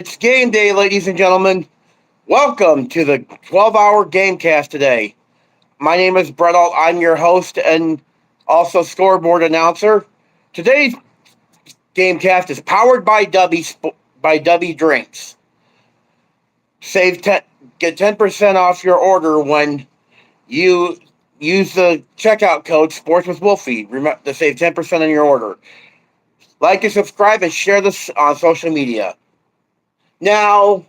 It's game day, ladies and gentlemen. Welcome to the 12-hour Gamecast today. My name is Brett Alt. I'm your host and also scoreboard announcer. Today's Gamecast is powered by W Drinks. Save 10, get 10% off your order when you use the checkout code Sports with Wolfie. Remember to save 10% on your order. Like and subscribe and share this on social media. Now,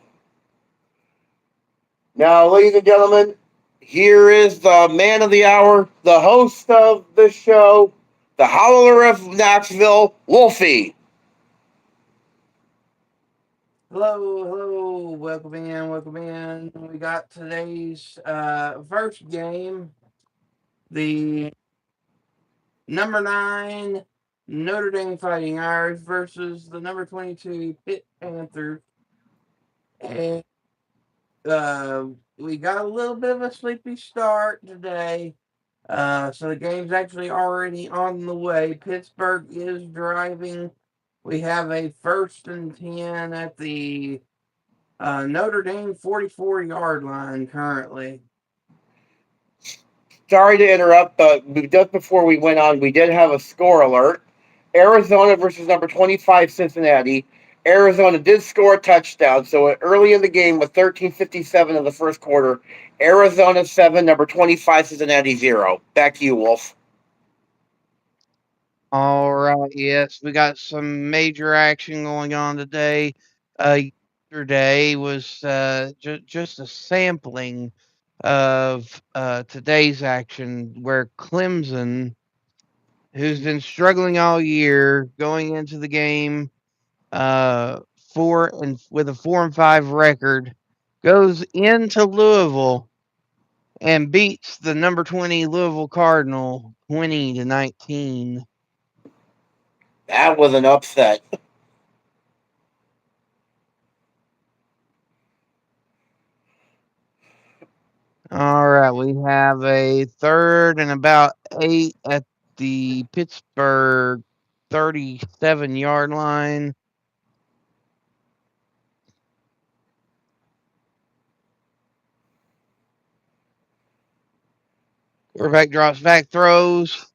ladies and gentlemen, here is the man of the hour, the host of the show, the Howler of Knoxville, Wolfie. Hello, welcome in. We got today's first game, the number 9 Notre Dame Fighting Irish versus the number 22 Pitt Panthers. And we got a little bit of a sleepy start today. So the game's actually already on the way. Pittsburgh is driving. We have a first and 10 at the Notre Dame 44-yard line currently. Sorry to interrupt, but just before we went on, we did have a score alert. Arizona versus number 25 Cincinnati. Arizona did score a touchdown, so early in the game with 13:57 in the first quarter, Arizona 7, number 25 Cincinnati 0. Back to you, Wolf. All right, yes, we got some major action going on today. Yesterday was just a sampling of today's action where Clemson, who's been struggling all year, going into the game four and with a 4-5 record, goes into Louisville and beats the number 20 Louisville Cardinal 20-19. That was an upset. All right, we have a third and about 8 at the Pittsburgh 37-yard line. Quarterback drops back, throws.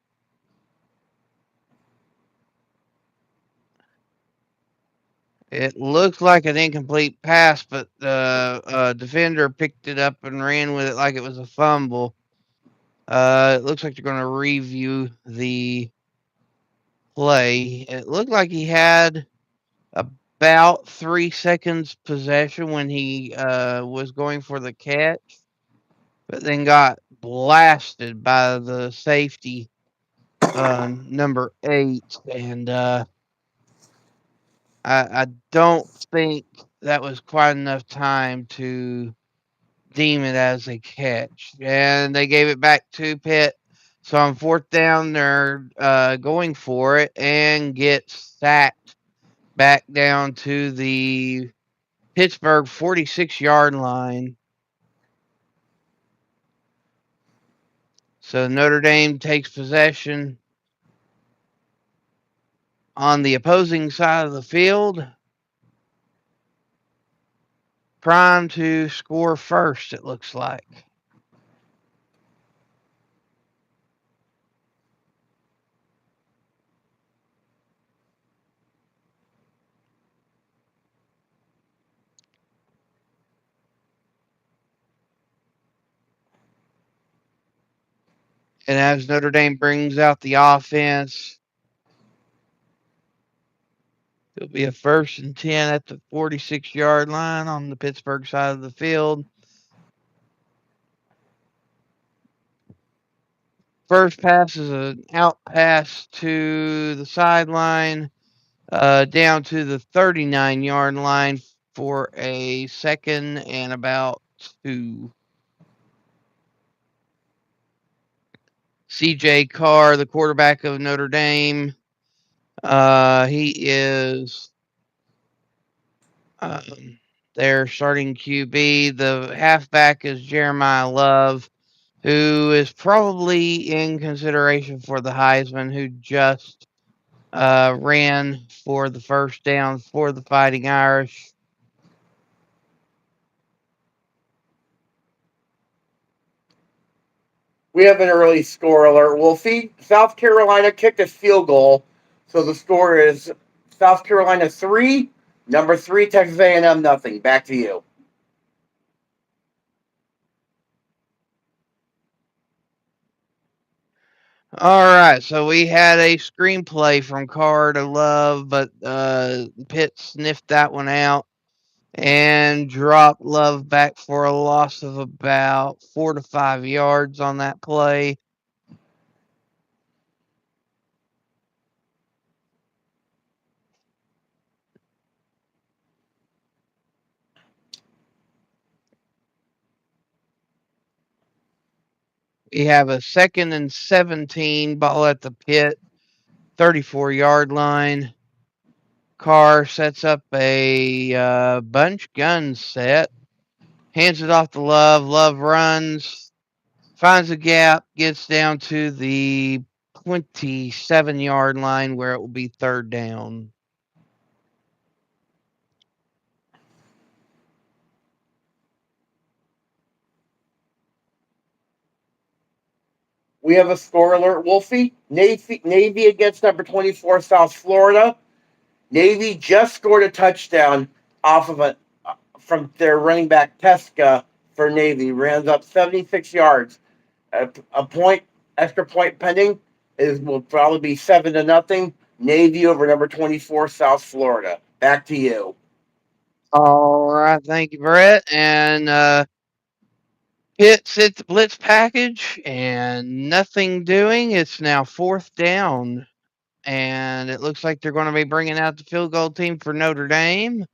It looks like an incomplete pass, but the defender picked it up and ran with it like it was a fumble. It looks like they're going to review the play. It looked like he had about 3 seconds possession when he was going for the catch, but then got blasted by the safety, number 8. And I don't think that was quite enough time to deem it as a catch. And they gave it back to Pitt. So on fourth down, they're going for it and get sacked back down to the Pittsburgh 46-yard line. So Notre Dame takes possession on the opposing side of the field. Prime to score first, it looks like. And as Notre Dame brings out the offense, it'll be a first and 10 at the 46-yard line on the Pittsburgh side of the field. First pass is an out pass to the sideline, down to the 39-yard line for a second and about 2. CJ Carr, the quarterback of Notre Dame, he is their starting QB. The halfback is Jeremiah Love, who is probably in consideration for the Heisman, who just ran for the first down for the Fighting Irish. We have an early score alert, Wolfie. South Carolina kicked a field goal, so the score is South Carolina 3, number 3 Texas A&M nothing. Back to you. All right, so we had a screenplay from Carr to Love, but Pitt sniffed that one out and dropped Love back for a loss of about 4 to 5 yards on that play. We have a 2nd and 17, ball at the Pitt 34-yard line. Carr sets up a bunch gun set, hands it off to Love. Love runs, finds a gap, gets down to the 27-yard line where it will be 3rd down. We have a score alert, Wolfie. Navy against number 24 South Florida. Navy just scored a touchdown off of a from their running back Pesca for Navy. Runs up 76 yards. A point, extra point pending will probably be 7-0. Navy over number 24 South Florida. Back to you. All right, thank you, Brett. And Pitt sits the blitz package and nothing doing. It's now 4th down. And it looks like they're going to be bringing out the field goal team for Notre Dame.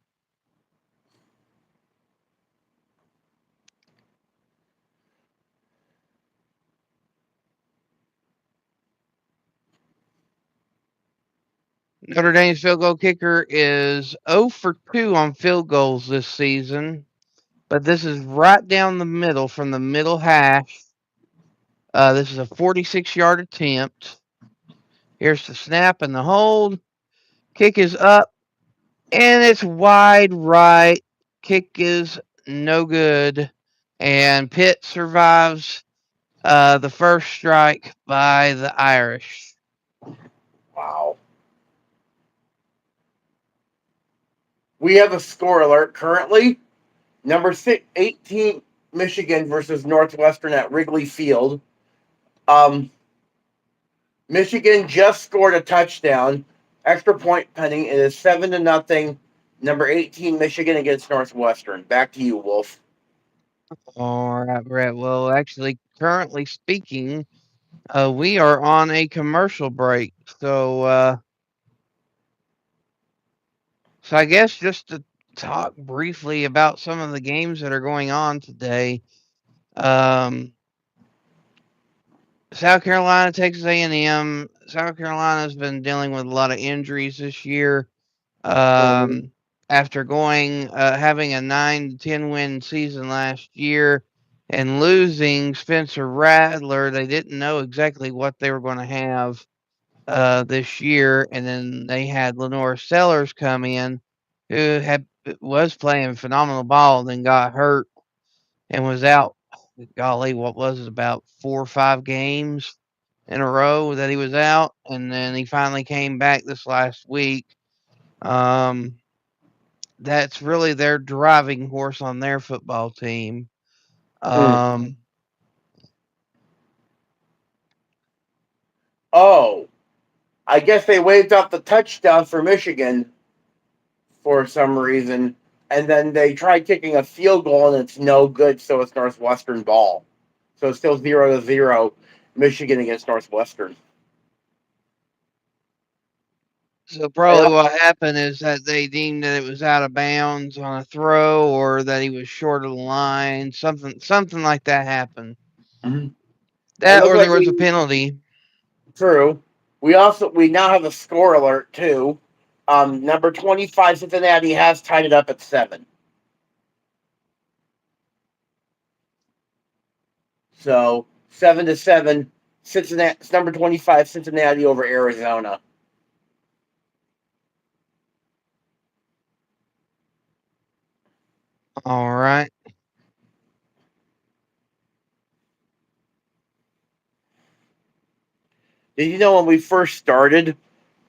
Notre Dame's field goal kicker is 0 for 2 on field goals this season, but this is right down the middle from the middle hash. This is a 46-yard attempt. Here's the snap and the hold. Kick is up, and it's wide right. Kick is no good, and Pitt survives the first strike by the Irish. Wow. We have a score alert currently. Number 18 Michigan versus Northwestern at Wrigley Field. Michigan just scored a touchdown. Extra point pending. It is 7-0. Number 18 Michigan against Northwestern. Back to you, Wolf. All right, Brett. Well, actually, currently speaking, we are on a commercial break. So I guess just to talk briefly about some of the games that are going on today. Um, South Carolina, Texas A&M. South Carolina's been dealing with a lot of injuries this year. Mm-hmm. After having a 9-10 win season last year and losing Spencer Rattler, they didn't know exactly what they were going to have this year, and then they had Lenore Sellers come in, who was playing phenomenal ball, and then got hurt and was out. Golly, what was it, about 4 or 5 games in a row that he was out, and then he finally came back this last week. That's really their driving horse on their football team. Um, Oh, I guess they waved off the touchdown for Michigan for some reason, and then they tried kicking a field goal and it's no good, so it's Northwestern ball. So it's still 0-0, Michigan against Northwestern. so And, probably what happened is that they deemed that it was out of bounds on a throw, or that he was short of the line. Something like that happened. it That, looked or like there was a penalty. true. We now have a score alert too. Number 25 Cincinnati has tied it up at 7. So 7-7. Cincinnati, number 25 Cincinnati over Arizona. All right. Did you know when we first started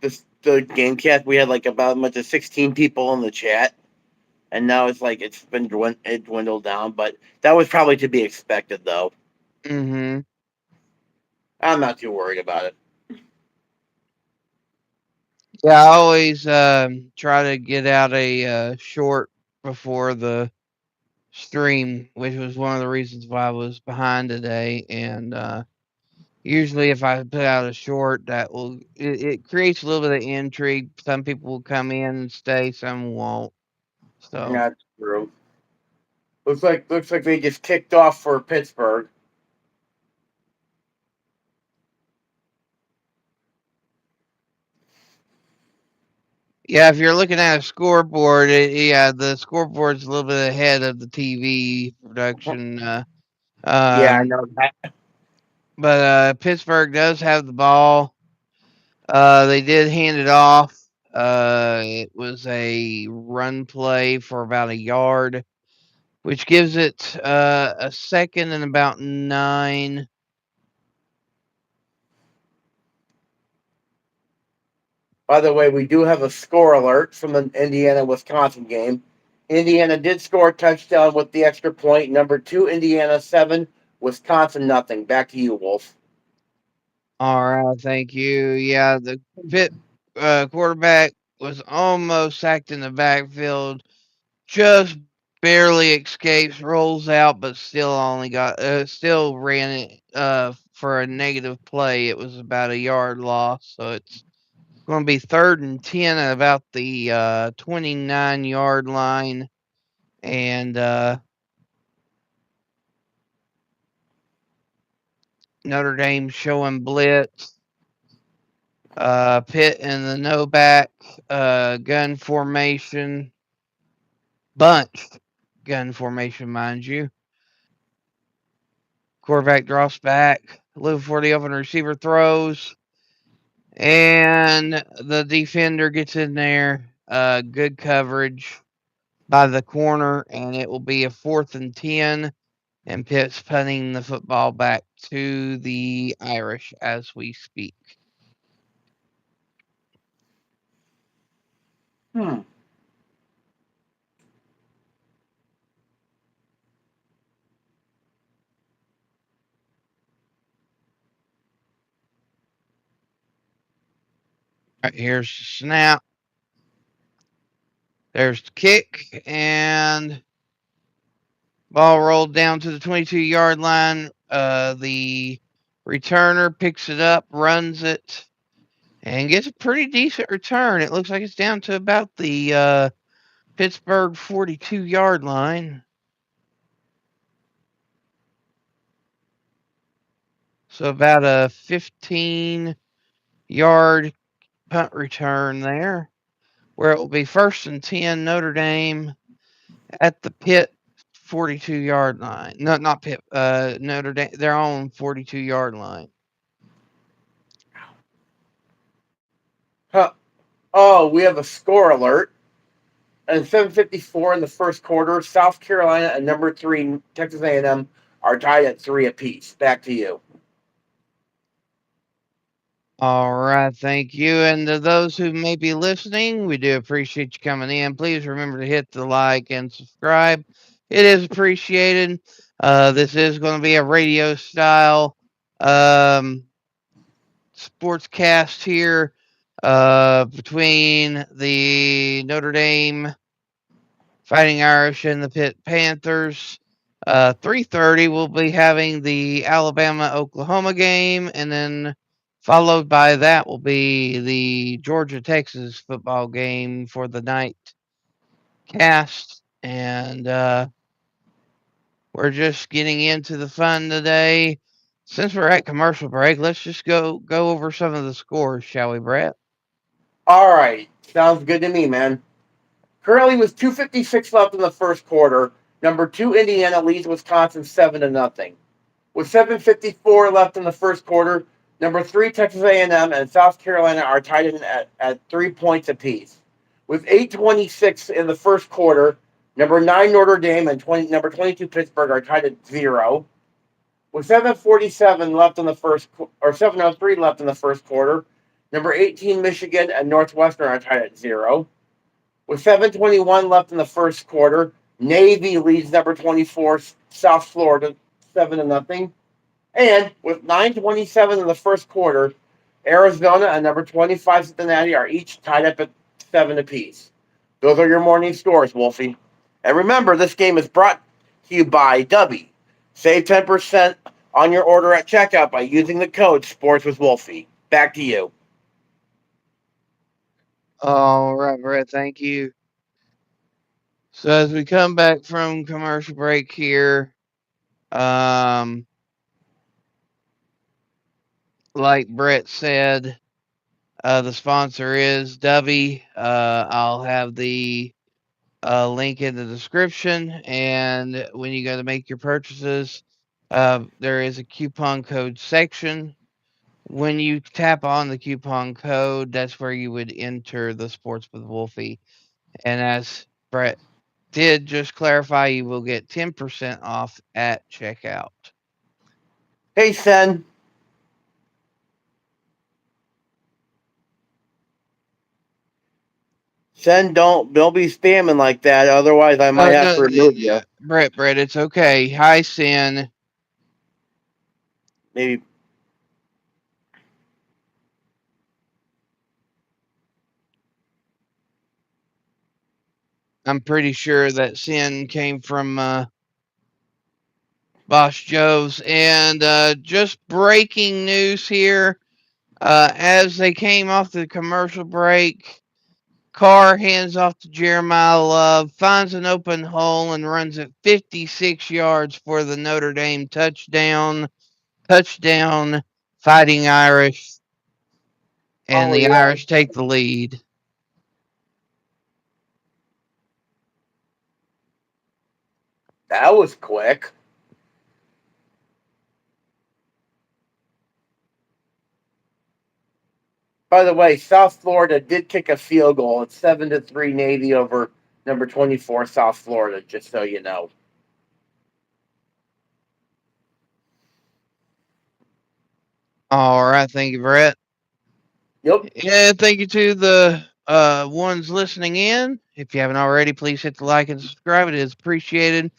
the GameCast, we had like about much of 16 people in the chat, and now it's like it dwindled down. But that was probably to be expected, though. Mm-hmm. I'm not too worried about it. Yeah, I always try to get out a short before the stream, which was one of the reasons why I was behind today. And usually, if I put out a short, it creates a little bit of intrigue. Some people will come in and stay, some won't. So That's true. Looks like they just kicked off for Pittsburgh. yeah, if you're looking at a scoreboard, yeah, the scoreboard's a little bit ahead of the TV production. Yeah, I Um, know that. but Pittsburgh does have the ball. They did hand it off. It was a run play for about a yard, which gives it a second and about 9. By the way, we do have a score alert from the Indiana Wisconsin game. Indiana did score a touchdown with the extra point. Number two, Indiana 7, Wisconsin nothing. Back to you, Wolf. All right, thank you. Yeah, the Pitt quarterback was almost sacked in the backfield, just barely escapes, rolls out, but still ran it for a negative play. It was about a yard loss, so it's going to be 3rd and 10 at about the 29-yard line, and Notre Dame showing blitz. Pitt in the no back gun formation, bunch gun formation, mind you. Quarterback drops back, looking for the open receiver throws, and the defender gets in there. Good coverage by the corner, and it will be a 4th and 10. And Pitt's punting the football back to the Irish as we speak. Hmm. All right, here's the snap. There's the kick, and ball rolled down to the 22-yard line. The returner picks it up, runs it, and gets a pretty decent return. It looks like it's down to about the Pittsburgh 42-yard line. So about a 15-yard punt return there, where it will be 1st and 10 Notre Dame at the Pitt 42-yard line. No, not Pitt. Notre Dame, their own 42-yard line. Huh. Oh, we have a score alert. And 7:54 in the first quarter, South Carolina and number 3 Texas A&M are tied at 3 apiece. Back to you. All right, thank you. And to those who may be listening, we do appreciate you coming in. Please remember to hit the like and subscribe. It is appreciated. This is going to be a radio style sportscast here between the Notre Dame Fighting Irish and the Pitt Panthers. 3:30 we'll be having the Alabama Oklahoma game, and then followed by that will be the Georgia Texas football game for the night cast. And we're just getting into the fun today. Since we're at commercial break, let's just go over some of the scores, shall we, Brett? All right. Sounds good to me, man. Currently, with 2:56 left in the first quarter, number 2 Indiana leads Wisconsin 7-0. With 7:54 left in the first quarter, number 3 Texas A&M and South Carolina are tied in at 3 points apiece. With 8:26 in the first quarter, number 9 Notre Dame and number 22 Pittsburgh are tied at 0. With 7:47 left in the first, or 7:03 left in the first quarter, number 18 Michigan and Northwestern are tied at 0. With 7:21 left in the first quarter, Navy leads number 24 South Florida 7-0. And with 9:27 in the first quarter, Arizona and number 25 Cincinnati are each tied up at 7 apiece. Those are your morning scores, Wolfie. And remember, this game is brought to you by Dubby. Save 10% on your order at checkout by using the code Sports with Wolfie. Back to you. All right, Brett. Thank you. So as we come back from commercial break here, like Brett said, the sponsor is Dubby. I'll have the link in the description, and when you go to make your purchases, there is a coupon code section. When you tap on the coupon code, that's where you would enter the Sports with Wolfie. And as Brett did just clarify, you will get 10% off at checkout. Hey, Sen. Sen, don't be spamming like that. Otherwise, I might have No, to remove you. Brett, it's okay. Hi, Sin. Maybe. I'm pretty sure that Sin came from Boss Joe's. And just breaking news here. As they came off the commercial break, Carr hands off to Jeremiah Love, finds an open hole, and runs it 56 yards for the Notre Dame touchdown. Touchdown, Fighting Irish. And Oh, the yeah. Irish take the lead. That was quick. By the way, South Florida did kick a field goal. It's 7-3 Navy over number 24 South Florida. Just so you know. All right, thank you, Brett. Yep. And thank you to the ones listening in. If you haven't already, please hit the like and subscribe. It is appreciated.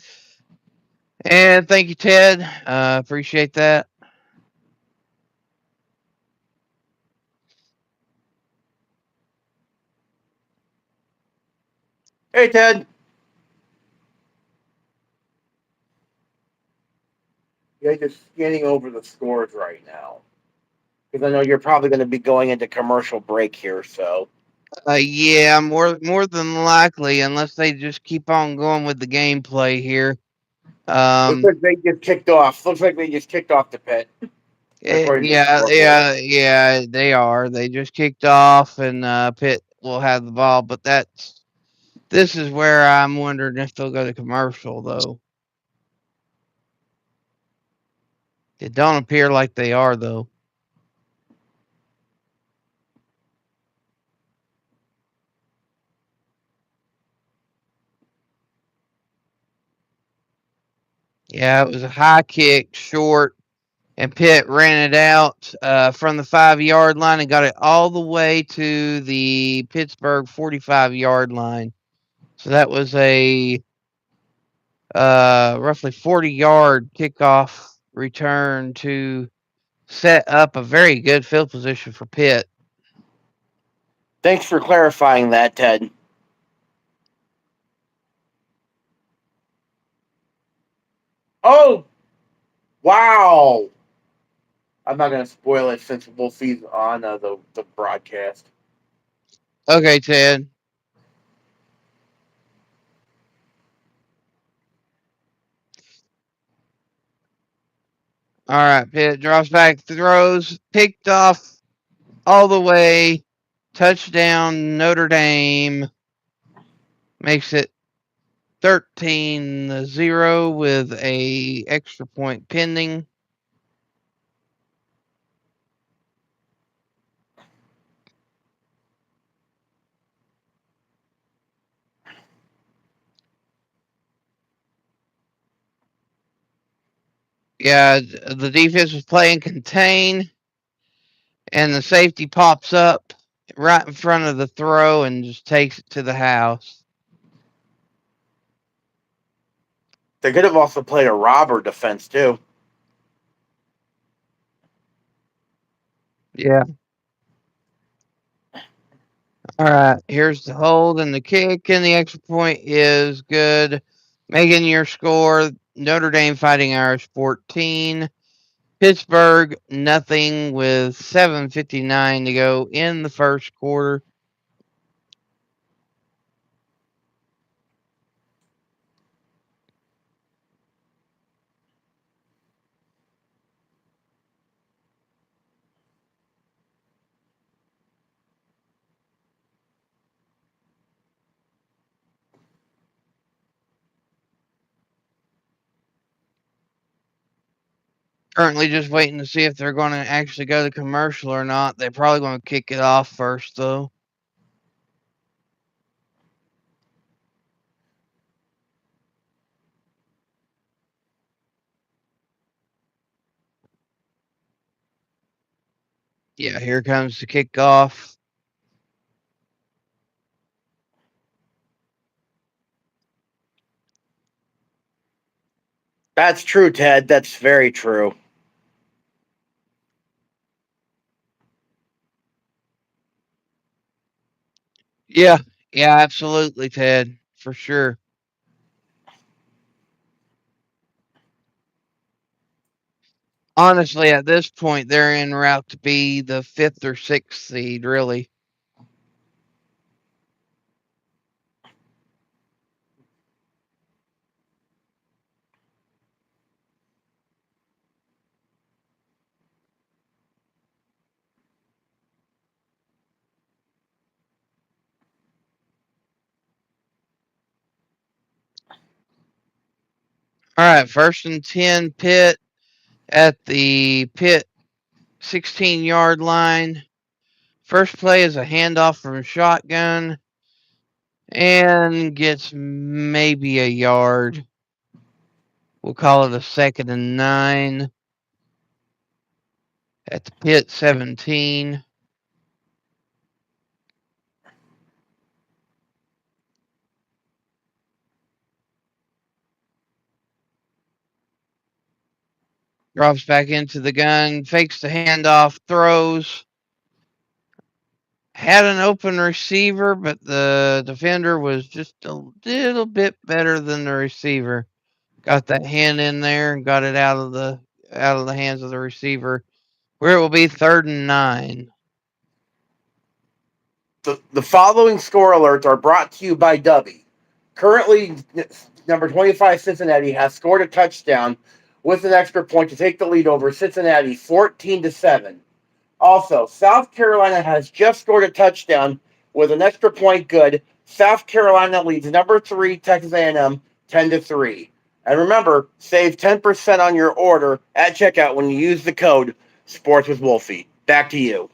And thank you, Ted. Appreciate that. Hey, Ted. Yeah, just scanning over the scores right now because I know you're probably going to be going into commercial break here. So Yeah, more than likely, unless they just keep on going with the gameplay here. looks like they just kicked off. Looks like they just kicked off the pit. According to the scoreboard. Yeah, they are. They just kicked off, and Pitt will have the ball. But this is where I'm wondering if they'll go to commercial, though. It don't appear like they are, though. Yeah, it was a high kick, short, and Pitt ran it out from the 5-yard line and got it all the way to the Pittsburgh 45-yard line. So that was a roughly 40-yard kickoff return to set up a very good field position for Pitt. Thanks for clarifying that, Ted. Oh, wow. I'm not going to spoil it since we'll see on the broadcast. Okay, Ted. All right, Pitt drops back, throws, picked off all the way, touchdown, Notre Dame. Makes it 13-0 with a extra point pending. Yeah, the defense was playing contain, and the safety pops up right in front of the throw and just takes it to the house. They could have also played a robber defense too. Yeah. All right. Here's the hold and the kick, and the extra point is good. Making your score: Notre Dame Fighting Irish 14, Pittsburgh nothing with 7:59 to go in the first quarter. Currently just waiting to see if they're going to actually go to commercial or not. They're probably going to kick it off first, though. Yeah, here comes the kickoff. That's true, Ted. That's very true. Yeah, yeah, absolutely, Ted, for sure. Honestly, at this point, they're en route to be the 5th or 6th seed, really. All right, 1st and 10, Pitt at the Pitt 16-yard line. First play is a handoff from shotgun and gets maybe a yard. We'll call it a 2nd and 9 at the Pitt 17. Drops back into the gun, fakes the handoff, throws. Had an open receiver, but the defender was just a little bit better than the receiver. Got that hand in there and got it out of the hands of the receiver, where it will be 3rd and 9. The following score alerts are brought to you by Dubby. Currently, number 25 Cincinnati has scored a touchdown with an extra point to take the lead over Cincinnati 14-7. Also, South Carolina has just scored a touchdown with an extra point good. South Carolina leads number 3 Texas A&M 10-3. And remember, save 10% on your order at checkout when you use the code Sports with Wolfie. Back to you.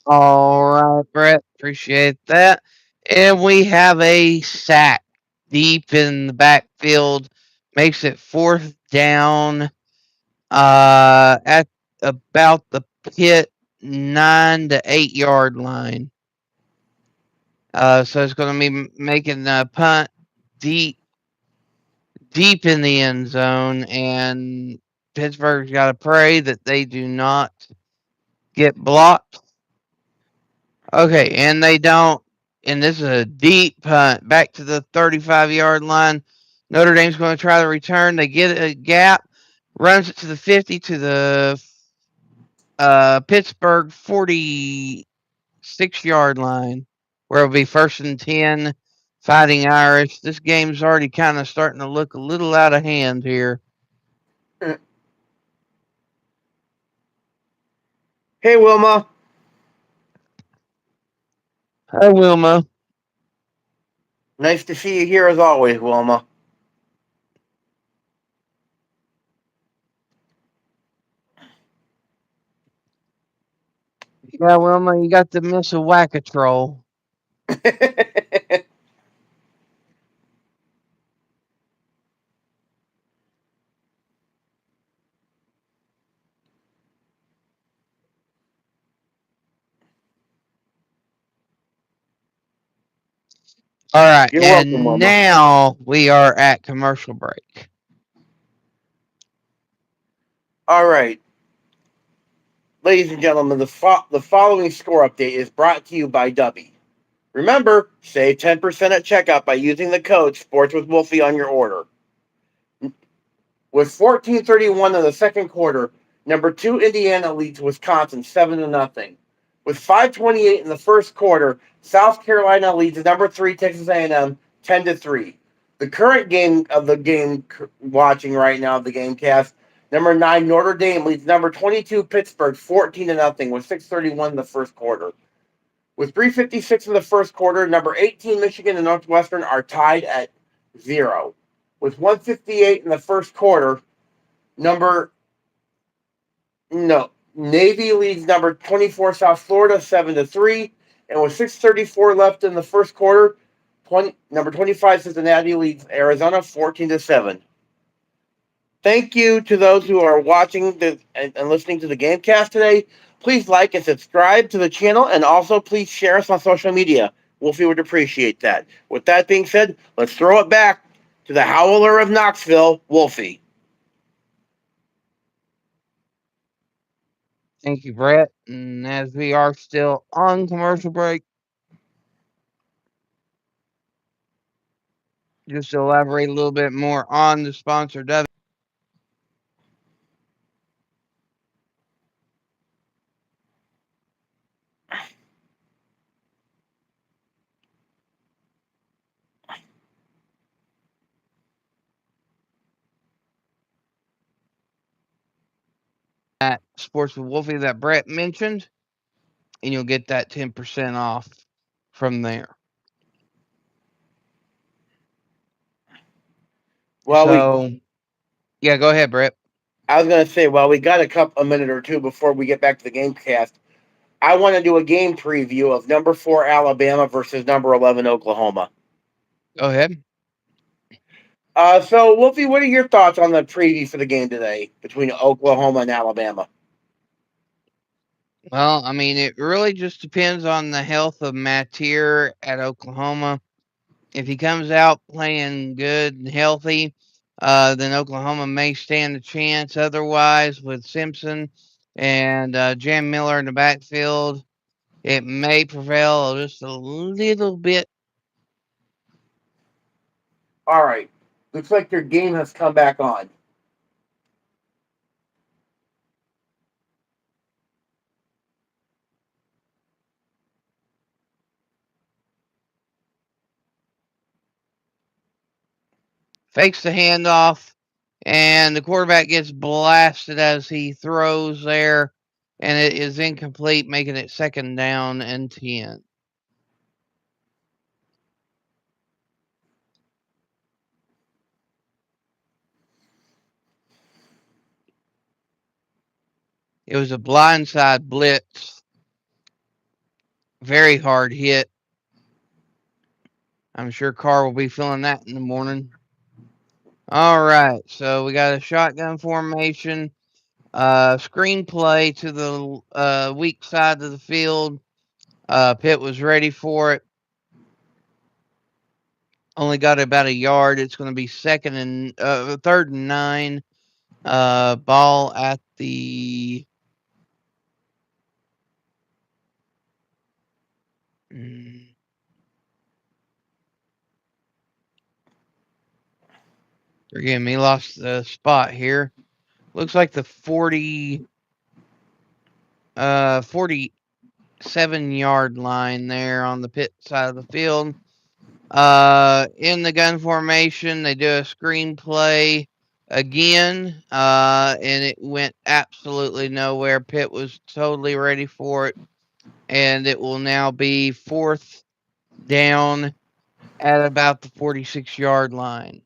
All right, Brett. Appreciate that. And we have a sack deep in the backfield. Makes it 4th down at about the Pitt 9 to 8 yard line. So it's going to be making a punt deep in the end zone, and Pittsburgh's got to pray that they do not get blocked. Okay, and they don't. And this is a deep punt back to the 35-yard line. Notre Dame's going to try to return. They get a gap, runs it to the 50 to the Pittsburgh 46-yard line, where it'll be 1st and 10. Fighting Irish. This game's already kind of starting to look a little out of hand here. Hey, Wilma. Hi, Wilma. Nice to see you here as always, Wilma. Yeah, Wilma, you got to miss a whack-a-troll. All right, You're welcome, and Wilma. now we are at commercial break. All right. Ladies and gentlemen, the following score update is brought to you by Dubby. Remember, save 10% at checkout by using the code SportsWithWolfie on your order. With 14:31 in the second quarter, number 2 Indiana leads Wisconsin 7-0. With 5:28 in the first quarter, South Carolina leads number 3 Texas A&M 10-3. The current game of the game watching right now, the game cast, number 9 Notre Dame leads number 22 Pittsburgh 14-0 with 6:31 in the first quarter. With 3:56 in the first quarter, number 18 Michigan and Northwestern are tied at 0. With 1:58 in the first quarter, number no Navy leads number 24 South Florida 7-3, and with 6:34 left in the first quarter, number 25 Cincinnati leads Arizona 14-7. Thank you to those who are watching and listening to the Gamecast today. Please like and subscribe to the channel, and also please share us on social media. Wolfie would appreciate that. With that being said, let's throw it back to the Howler of Knoxville, Wolfie. Thank you, Brett. And as we are still on commercial break, just to elaborate a little bit more on the sponsor, Dubby. At Sports with Wolfie that Brett mentioned, and you'll get that 10% off from there. Well, yeah, go ahead, Brett. I was going to say, well, we got a minute or two before we get back to the Gamecast. I want to do a game preview of number 4 Alabama versus number 11 Oklahoma. Go ahead. So, Wolfie, what are your thoughts on the preview for the game today between Oklahoma and Alabama? Well, I mean, it really just depends on the health of Mateer at Oklahoma. If he comes out playing good and healthy, then Oklahoma may stand a chance. Otherwise, with Simpson and Jam Miller in the backfield, it may prevail just a little bit. All right. Looks like your game has come back on. Fakes the handoff, and the quarterback gets blasted as he throws there, and it is incomplete, making it 2nd down and 10. It was a blindside blitz. Very hard hit. I'm sure Carr will be feeling that in the morning. All right, so we got a shotgun formation, screenplay to the weak side of the field. Pitt was ready for it. Only got about a yard. It's going to be 3rd and 9. Ball at the forgive me, lost the spot here. Looks like the 47-yard line there on the Pitt side of the field. In the gun formation, they do a screenplay again, and it went absolutely nowhere. Pitt was totally ready for it, and it will now be 4th down at about the 46-yard line.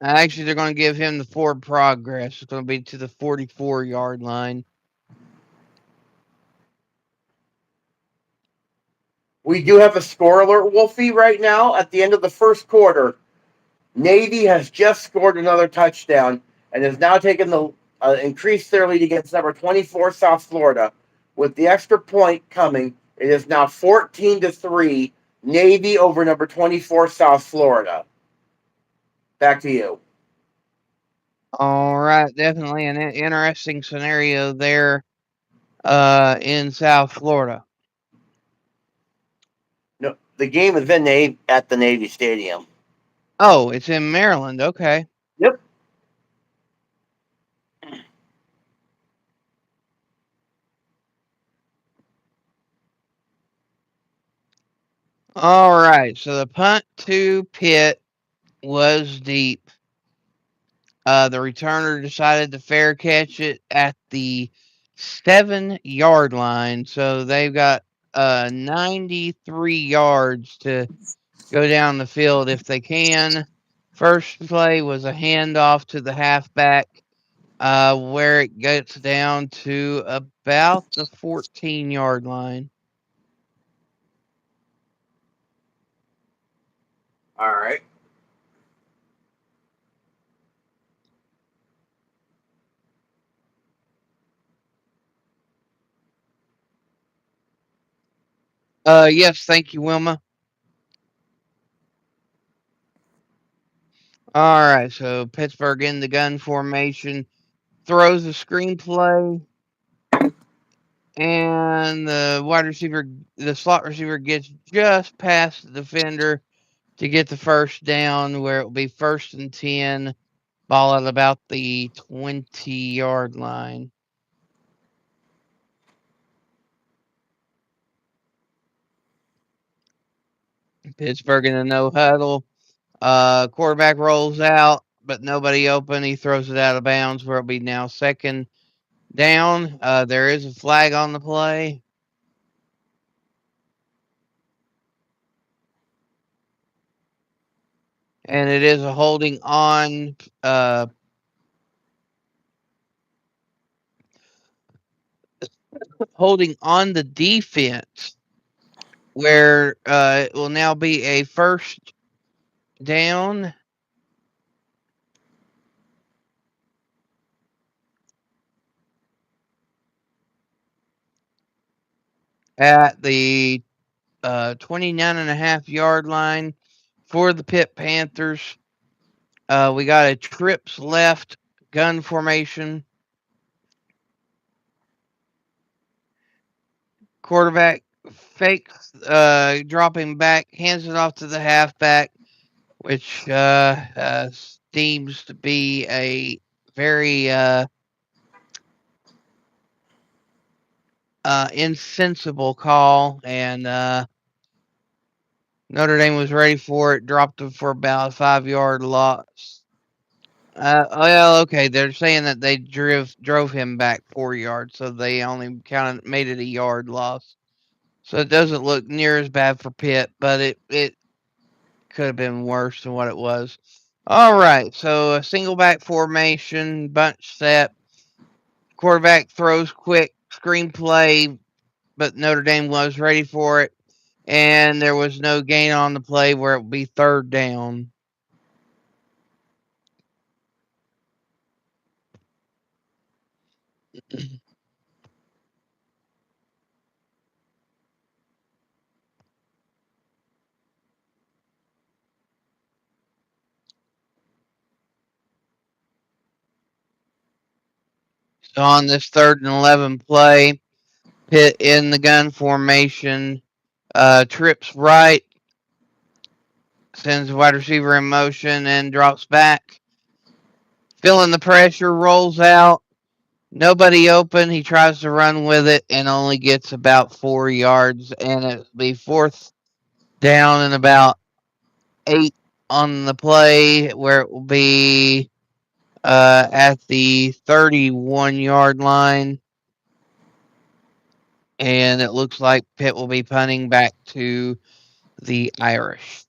Actually, they're going to give him the forward progress. It's going to be to the 44-yard line. We do have a score alert, Wolfie, right now. At the end of the first quarter, Navy has just scored another touchdown and has now taken increased their lead against number 24 South Florida With the extra point coming, it is now 14-3, Navy over number 24 South Florida. Back to you. All right, definitely an interesting scenario there in South Florida. No, the game is at the Navy Stadium. Oh, it's in Maryland. Okay. Yep. All right, so the punt to Pitt was deep. The returner decided to fair catch it at the 7-yard line, so they've got 93 yards to go down the field if they can. First play was a handoff to the halfback, where it gets down to about the 14-yard line. All right. Yes, thank you, Wilma. All right, so Pittsburgh in the gun formation throws a screenplay, and the slot receiver gets just past the defender to get the first down, where it will be 1st and 10, ball at about the 20-yard line. Pittsburgh in a no huddle. Quarterback rolls out, but nobody open. He throws it out of bounds, where it'll be now 2nd down. There is a flag on the play. And it is a holding on the defense, where it will now be a 1st down at the 29.5-yard line for the Pitt Panthers. We got a trips left gun formation. Quarterback fakes dropping back, hands it off to the halfback, which seems to be a very insensible call, and Notre Dame was ready for it, dropped it for about a 5-yard loss. Well, okay, they're saying that they drove him back 4 yards, so they only made it a yard loss. So it doesn't look near as bad for Pitt, but it could have been worse than what it was. All right, so a single back formation, bunch set. Quarterback throws quick, screenplay, but Notre Dame was ready for it, and there was no gain on the play, where it would be 3rd down. So on this 3rd and 11 play, Pitt in the gun formation, trips right, sends the wide receiver in motion, and drops back. Feeling the pressure, rolls out. Nobody open. He tries to run with it and only gets about 4 yards, and it'll be 4th down and about 8 on the play, where it will be at the 31-yard line. And it looks like Pitt will be punting back to the Irish.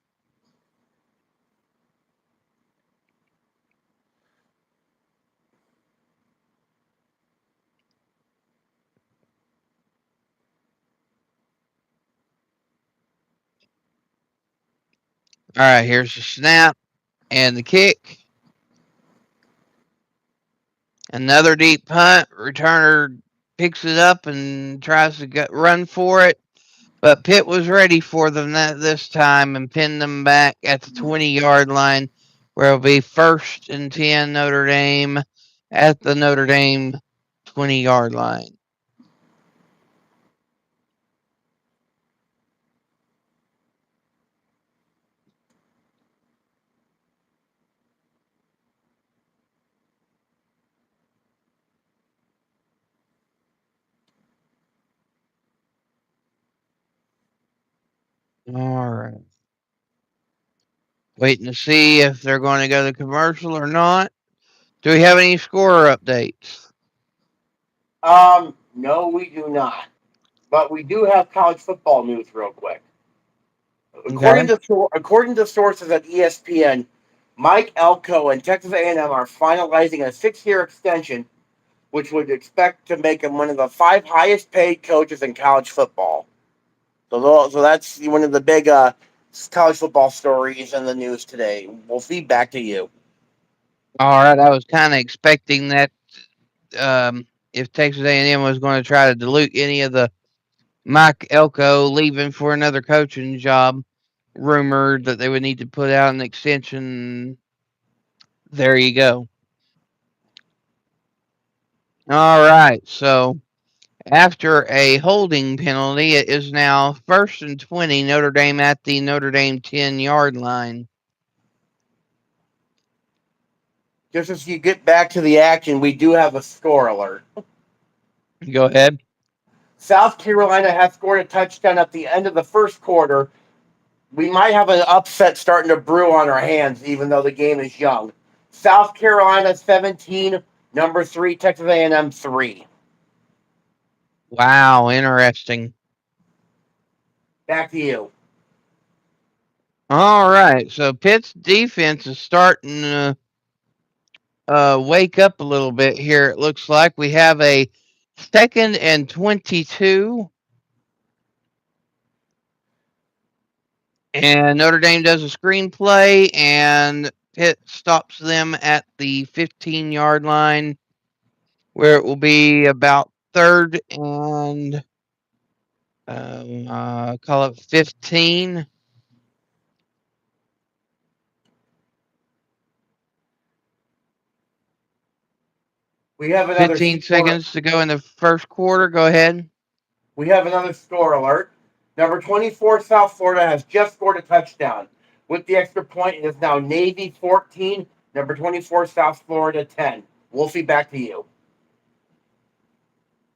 All right, here's the snap and the kick. Another deep punt. Returner picks it up and tries to run for it. But Pitt was ready for them this time and pinned them back at the 20-yard line, where it'll be 1st and 10 Notre Dame at the Notre Dame 20-yard line. All right. Waiting to see if they're going to go to commercial or not. Do we have any scorer updates? No, we do not. But we do have college football news real quick. Okay. According to sources at ESPN, Mike Elko and Texas A&M are finalizing a 6-year extension, which would expect to make him one of the 5 highest paid coaches in college football. So that's one of the big college football stories in the news today. We'll feed back to you. All right. I was kind of expecting that if Texas A&M was going to try to dilute any of the Mike Elko leaving for another coaching job, rumored that they would need to put out an extension. There you go. All right. So after a holding penalty, it is now 1st and 20 Notre Dame at the Notre Dame 10-yard line. Just as you get back to the action, we do have a score alert. Go ahead. South Carolina has scored a touchdown at the end of the first quarter. We might have an upset starting to brew on our hands, even though the game is young. South Carolina 17, number 3, Texas A&M 3. Wow, interesting. Back to you. All right, so Pitt's defense is starting to wake up a little bit here. It looks like we have a 2nd and 22. And Notre Dame does a screenplay, and Pitt stops them at the 15-yard line, where it will be about 3rd and call it 15. We have another 15 score. seconds to go in the first quarter. Go ahead. We have another score alert. Number 24, South Florida has just scored a touchdown. With the extra point, it is now Navy 14, number 24, South Florida 10. Wolfie, back to you.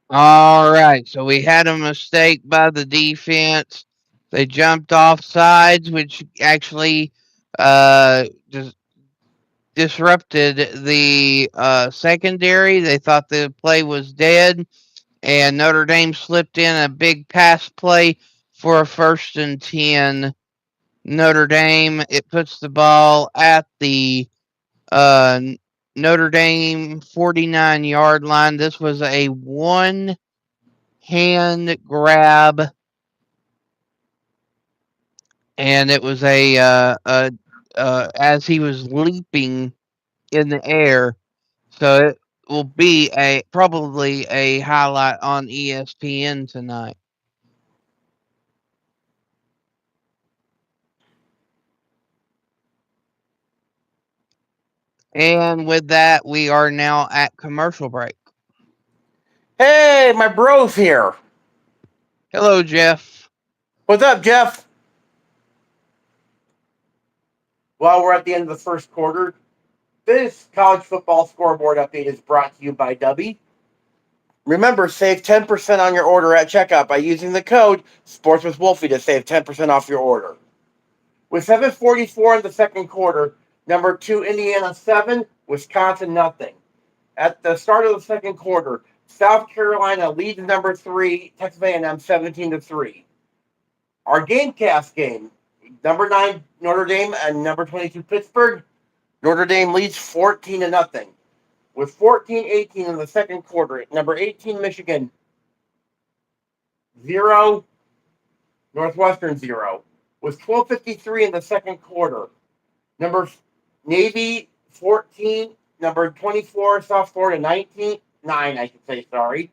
All right, so we had a mistake by the defense. They jumped off sides, which actually just disrupted the secondary. They thought the play was dead, and Notre Dame slipped in a big pass play for a 1st and 10. Notre Dame, it puts the ball at the Notre Dame 49-yard line. This was a one-hand grab, and it was as he was leaping in the air. So it will be probably a highlight on ESPN tonight. And with that, we are now at commercial break. Hey, my bro's here. Hello, Jeff. What's up, Jeff? Well, we're at the end of the first quarter. This college football scoreboard update is brought to you by Dubby. Remember, save 10% on your order at checkout by using the code Sports with Wolfie to save 10% off your order. With 7:44 in the second quarter, number 2 Indiana 7, Wisconsin nothing. At the start of the second quarter, South Carolina leads number 3 Texas A&M 17-3. Our GameCast game, number 9 Notre Dame and number 22 Pittsburgh. Notre Dame leads 14-0. With 14-18 in the second quarter, number 18 Michigan 0, Northwestern 0. With 12:53 in the second quarter, number Navy 14, number 24 South Florida 19, 9 I should say, sorry.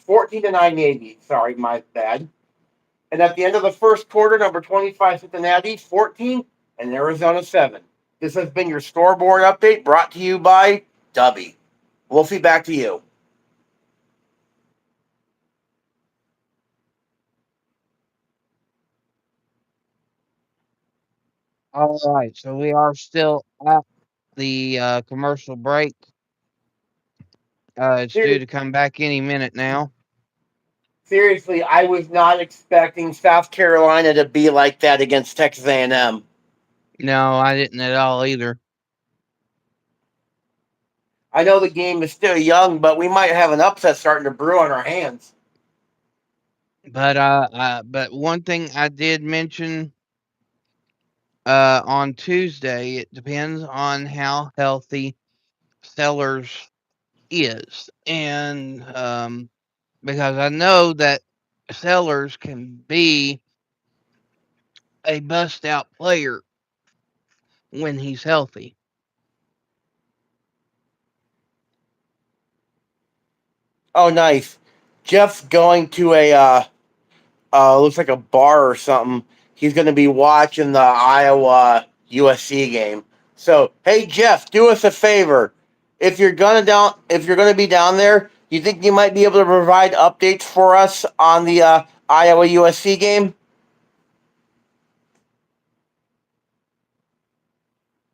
14-9 Navy. Sorry, my bad. And at the end of the first quarter, number 25 Cincinnati 14 and Arizona 7. This has been your scoreboard update brought to you by Dubby. Wolfie, back to you. All right, so we are still at the commercial break. It's due to come back any minute now. Seriously, I was not expecting South Carolina to be like that against Texas A&M. No, I didn't at all either. I know the game is still young, but we might have an upset starting to brew on our hands. But one thing I did mention on Tuesday, it depends on how healthy Sellers is, and because I know that Sellers can be a bust out player when he's healthy. Oh, nice. Jeff's going to a looks like a bar or something. He's going to be watching the Iowa USC game. So, hey Jeff, do us a favor. If you're gonna be down there, you think you might be able to provide updates for us on the Iowa USC game?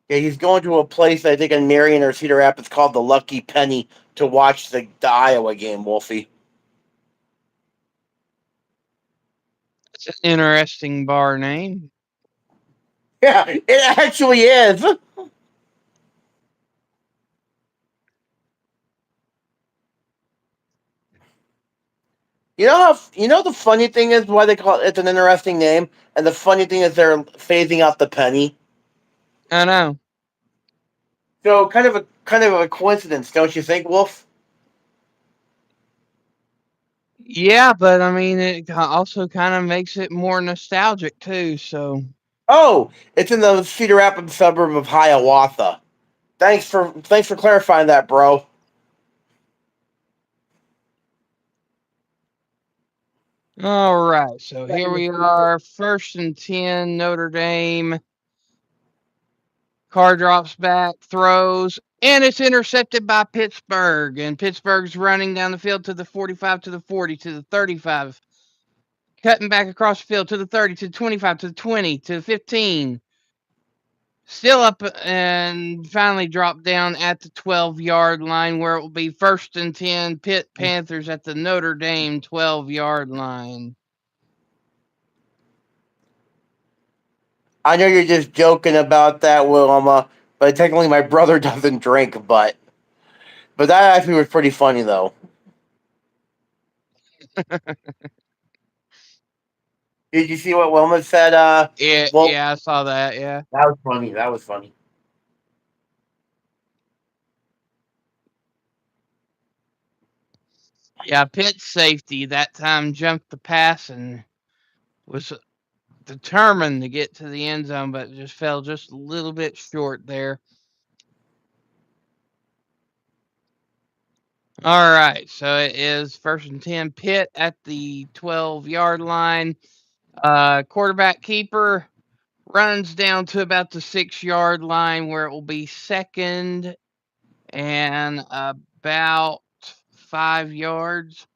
Yeah, he's going to a place I think in Marion or Cedar Rapids called the Lucky Penny to watch the Iowa game. Wolfie. It's an interesting bar name. Yeah, it actually is. You know the funny thing is why they call it's an interesting name, and the funny thing is they're phasing out the penny. I know. So kind of a coincidence, don't you think, Wolf? Yeah, but I mean, it also kind of makes it more nostalgic too. So, Oh, it's in the Cedar Rapids suburb of Hiawatha. Thanks for clarifying that, bro. all right. So here we are, 1st and 10, Notre Dame. Carr drops back, throws, and it's intercepted by Pittsburgh. And Pittsburgh's running down the field to the 45, to the 40, to the 35, cutting back across the field to the 30, to the 25, to the 20, to the 15. Still up and finally dropped down at the 12-yard line where it will be 1st and 10, Pitt Panthers at the Notre Dame 12-yard line. I know you're just joking about that, Wilma, but technically my brother doesn't drink, but that actually was pretty funny though. Did you see what Wilma said? Well, Yeah, I saw that. Yeah. that was funny. That was funny. Yeah, Pitt's safety that time jumped the pass and was determined to get to the end zone, but just fell just a little bit short there. All right, so it is 1st and 10, Pitt at the 12-yard line. Quarterback keeper runs down to about the 6-yard line where it will be 2nd and about 5 yards,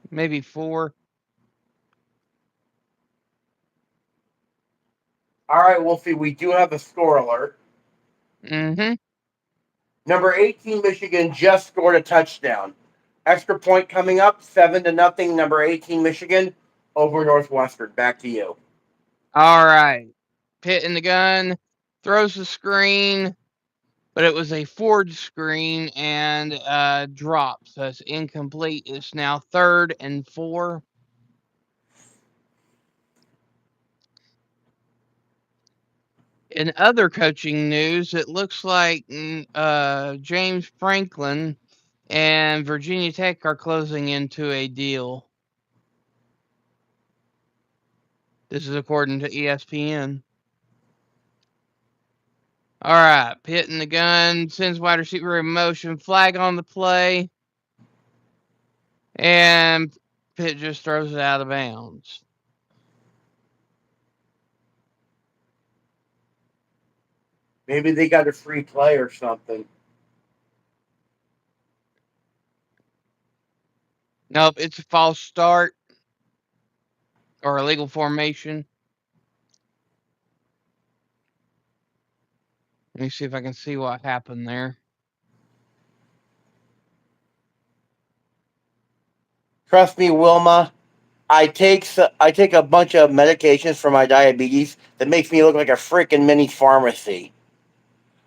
maybe 4. All right, Wolfie, we do have a score alert. Mm-hmm. Number 18, Michigan just scored a touchdown. Extra point coming up, 7-0. Number 18, Michigan over Northwestern. Back to you. All right. Pitt in the gun, throws the screen, but it was a forward screen and dropped. So it's incomplete. It's now 3rd and 4. In other coaching news, it looks like James Franklin and Virginia Tech are closing into a deal. This is according to ESPN. All right, Pitt in the gun, sends wide receiver in motion, flag on the play. And Pitt just throws it out of bounds. Maybe they got a free play or something. Nope, it's a false start or illegal formation. Let me see if I can see what happened there. Trust me, Wilma. I take a bunch of medications for my diabetes that makes me look like a freaking mini pharmacy.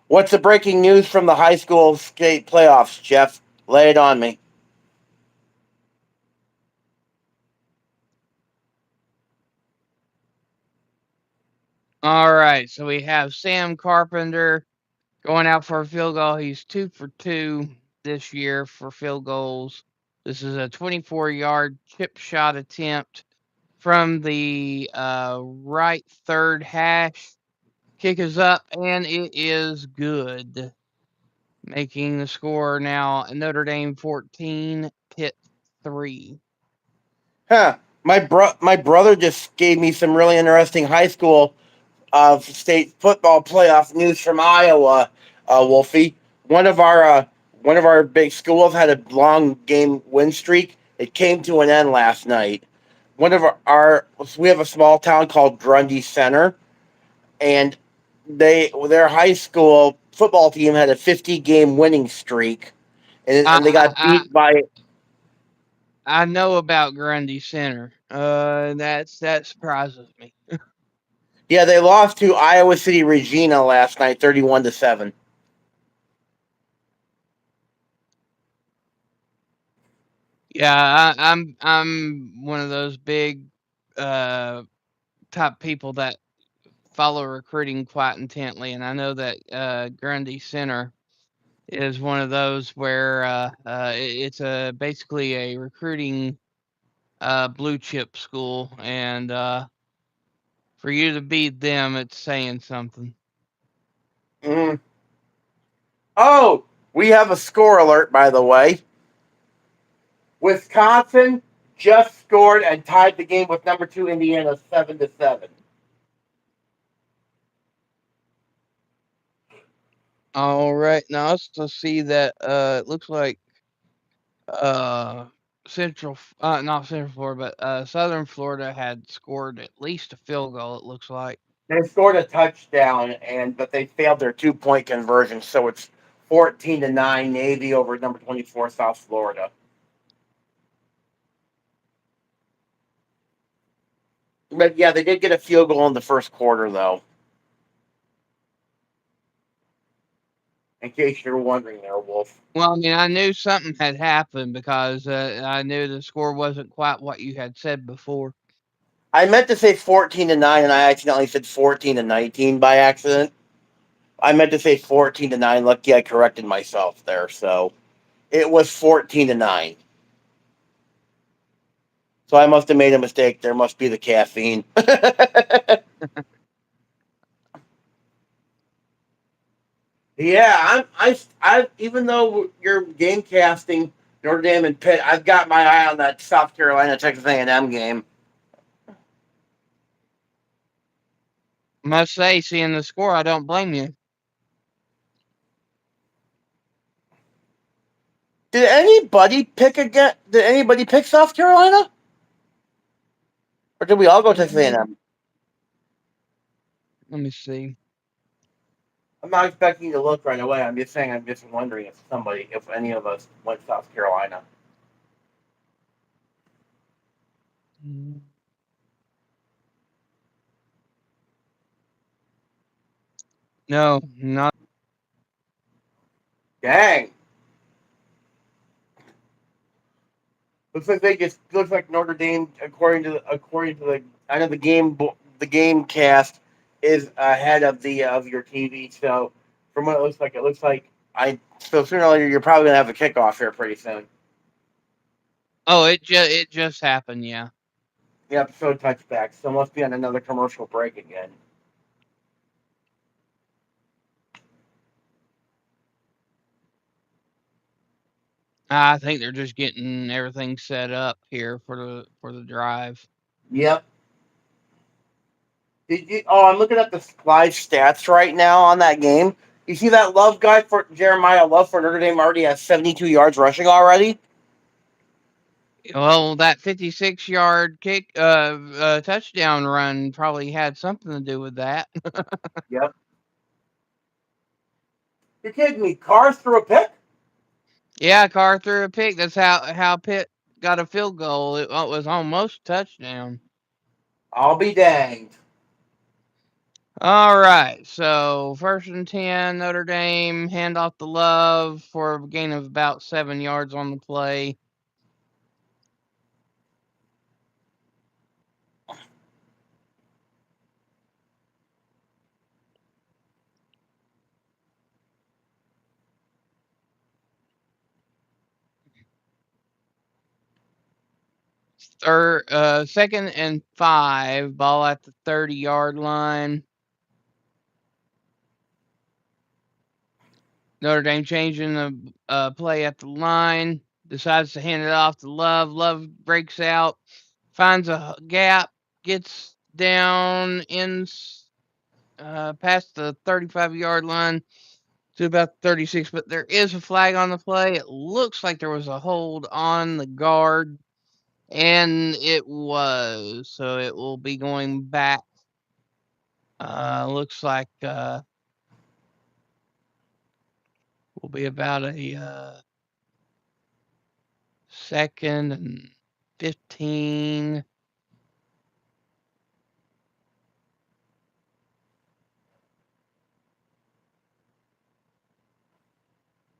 What's the breaking news from the high school skate playoffs, Jeff? Lay it on me. All right, so we have Sam Carpenter going out for a field goal. He's 2 for 2 this year for field goals. This is a 24-yard chip shot attempt from the right third hash. Kick is up, and it is good, making the score now Notre Dame 14, Pitt 3. Huh. My brother just gave me some really interesting high school state football playoff news from Iowa, Wolfie. One of our uh, one of our big schools had a long game win streak. It came to an end last night. One of our we have a small town called Grundy Center, and their high school football team had a 50-game winning streak, I, and they got I, beat by. I know about Grundy Center. That surprises me. Yeah, they lost to Iowa City Regina last night, 31-7. Yeah, I'm one of those big uh top people that follow recruiting quite intently, and I know that Grundy Center is one of those where it's a basically a recruiting blue chip school, and for you to beat them, it's saying something. Mm. Oh, we have a score alert, by the way. Wisconsin just scored and tied the game with number 2 Indiana 7-7. All right, now let's see that it looks like uh not Central Florida, but Southern Florida had scored at least a field goal. It looks like. They scored a touchdown, but they failed their 2-point conversion, so it's 14-9 Navy over number 24 South Florida. But yeah, they did get a field goal in the first quarter, though. In case you're wondering, there, Wolf. Well, I mean, I knew something had happened because I knew the score wasn't quite what you had said before. I meant to say 14-9, and I accidentally said 14-19 by accident. I meant to say 14-9. Lucky I corrected myself there. So it was 14-9. So I must have made a mistake. There must be the caffeine. Yeah, even though you're game casting Notre Dame and Pitt, I've got my eye on that South Carolina Texas A&M game. Must say, seeing the score, I don't blame you. Did anybody pick again? Did anybody pick South Carolina, or did we all go Texas A&M? Let me see. I'm not expecting you to look right away. I'm just saying. I'm just wondering if any of us went South Carolina. No, not. Dang. Looks like Notre Dame, according to the I know the game cast is ahead of the of your TV. So from what it looks like I so sooner or later you're probably gonna have a kickoff here pretty soon. Oh, it just happened. Yeah. Yep, so touchback. So must be on another commercial break again. I think they're just getting everything set up here for the drive. Yep. I'm looking at the live stats right now on that game. You see that Love guy for Jeremiah Love for Notre Dame already has 72 yards rushing already? Well, that 56-yard kick, touchdown run probably had something to do with that. Yep. You're kidding me. Cars threw a pick? Yeah, Carr threw a pick. That's how Pitt got a field goal. It was almost a touchdown. I'll be danged. All right, so 1st and 10, Notre Dame, hand off to Love for a gain of about 7 yards on the play. Third, 2nd and 5, ball at the 30-yard line. Notre Dame changing the play at the line, decides to hand it off to Love. Love breaks out, finds a gap, gets down in past the 35-yard line to about 36, but there is a flag on the play. It looks like there was a hold on the guard, and it was. So it will be going back. Looks like will be about a 2nd and 15.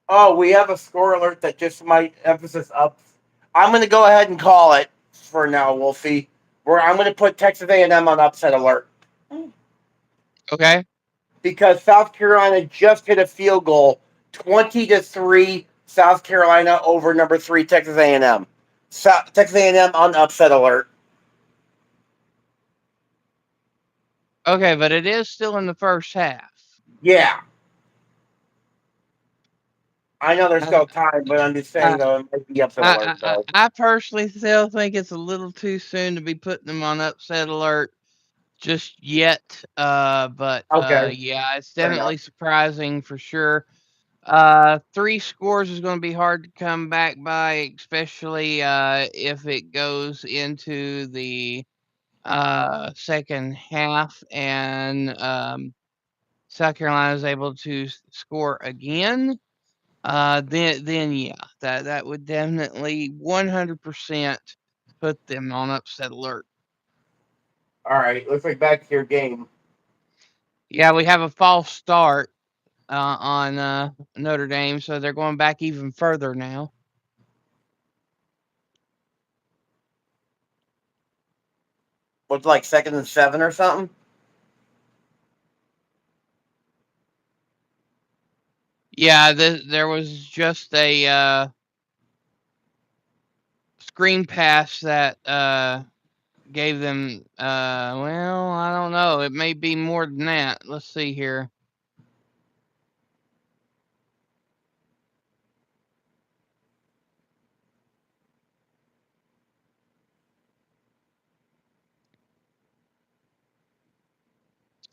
Oh, we have a score alert that just might emphasis up. I'm going to go ahead and call it for now, Wolfie. I'm going to put Texas A&M on upset alert Okay. because South Carolina just hit a field goal, 20-3. South Carolina over number 3 Texas A&M. Texas A&M on upset alert. Okay, but it is still in the first half. Yeah. I know there's I, still time, but I'm just saying I, though it might be upset alert though. I personally still think it's a little too soon to be putting them on upset alert just yet. But Okay, yeah, it's fair enough. definitely surprising for sure. 3 scores is going to be hard to come back by, especially if it goes into the second half and South Carolina is able to score again. Then yeah, that would definitely 100% put them on upset alert. All right, looks like back to your game. Yeah, we have a false start on Notre Dame, so they're going back even further now. What's like 2nd and 7 or something? Yeah, there was just a screen pass that gave them. Well, I don't know. It may be more than that. Let's see here.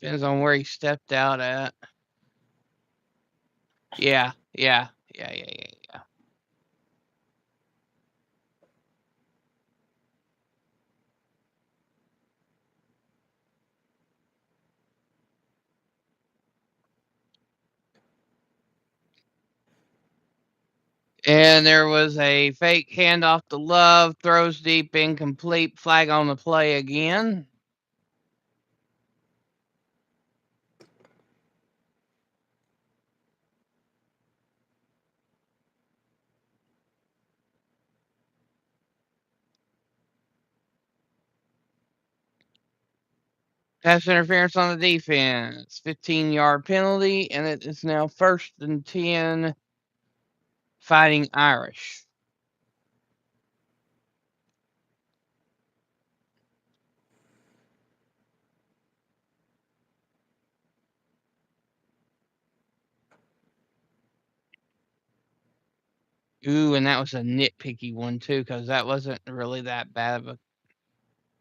Depends on where he stepped out at. Yeah. And there was a fake handoff to Love, throws deep, incomplete, flag on the play again. Pass interference on the defense, 15-yard penalty, and it is now 1st and 10, Fighting Irish. Ooh, and that was a nitpicky one too, because that wasn't really that bad of a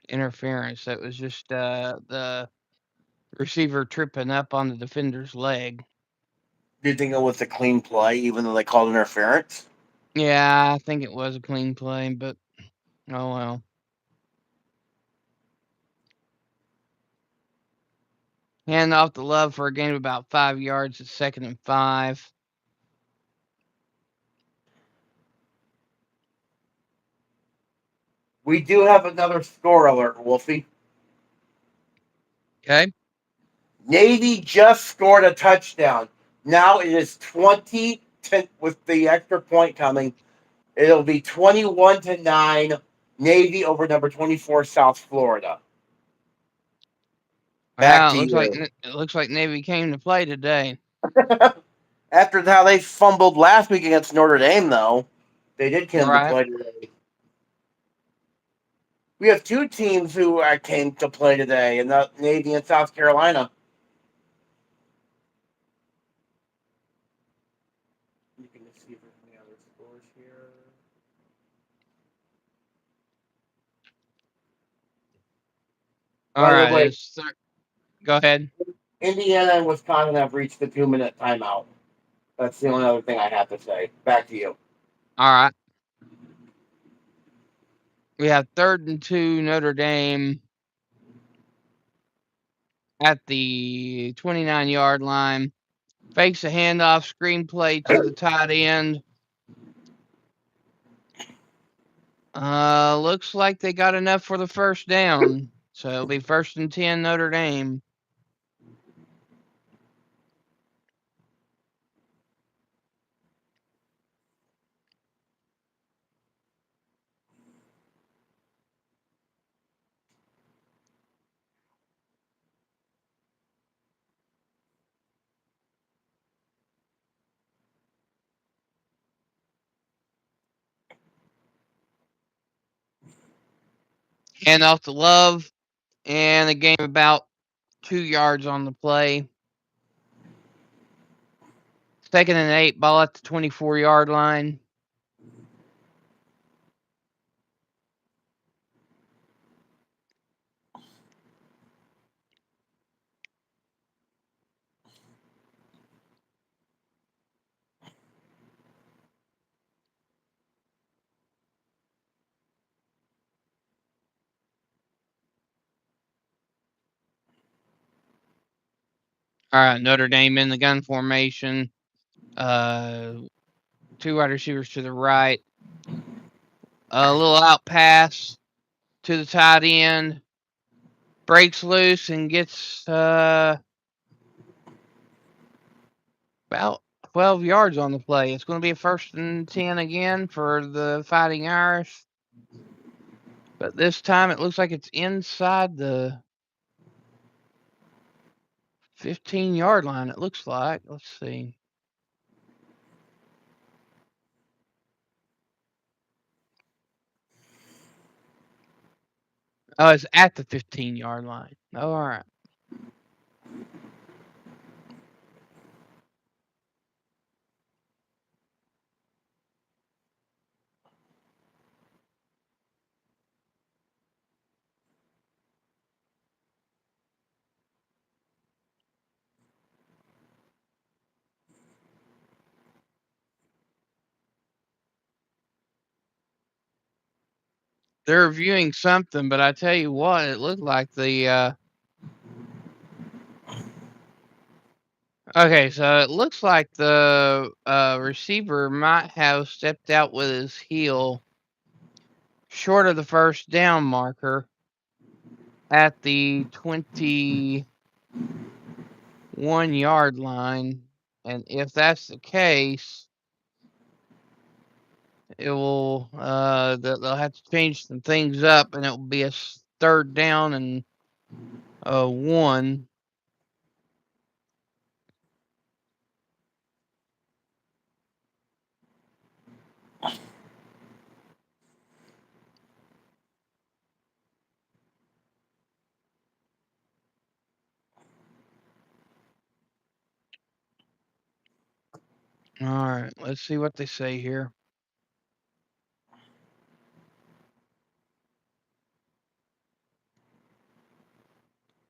interference. That was just the receiver tripping up on the defender's leg. Do you think it was a clean play, even though they called interference? Yeah, I think it was a clean play, but oh well. Hand off to Love for a gain of about 5 yards at 2nd and 5. We do have another score alert, Wolfie. Okay. Navy just scored a touchdown. Now it is 20-10 with the extra point coming. It'll be 21-9. Navy over number 24 South Florida. Back Wow, to you. it looks like Navy came to play today. After how they fumbled last week against Notre Dame, though, they did come to Right. play today. We have two teams who came to play today, and the Navy and South Carolina. You can see if there's any other scores here. All By the right, way, go ahead. Indiana and Wisconsin have reached the 2-minute timeout. That's the only other thing I have to say. Back to you. All right. We have 3rd and 2 Notre Dame at the 29-yard line. Fakes a handoff, screenplay to the tight end. Looks like they got enough for the first down. So it'll be 1st and 10 Notre Dame. Handoff to Love, and a gain of about 2 yards on the play. 2nd and 8, ball at the 24-yard line. All right, Notre Dame in the gun formation. 2 wide receivers to the right. A little out pass to the tight end. Breaks loose and gets about 12 yards on the play. It's going to be a 1st and 10 again for the Fighting Irish. But this time it looks like it's inside the 15-yard line, it looks like. Let's see. Oh, it's at the 15-yard line. Oh, all right. They're reviewing something, but I tell you what, it looked like the okay, so it looks like the receiver might have stepped out with his heel short of the first down marker at the 21-yard line. And if that's the case, it will they'll have to change some things up, and it will be a 3rd down and 1. All right, let's see what they say here.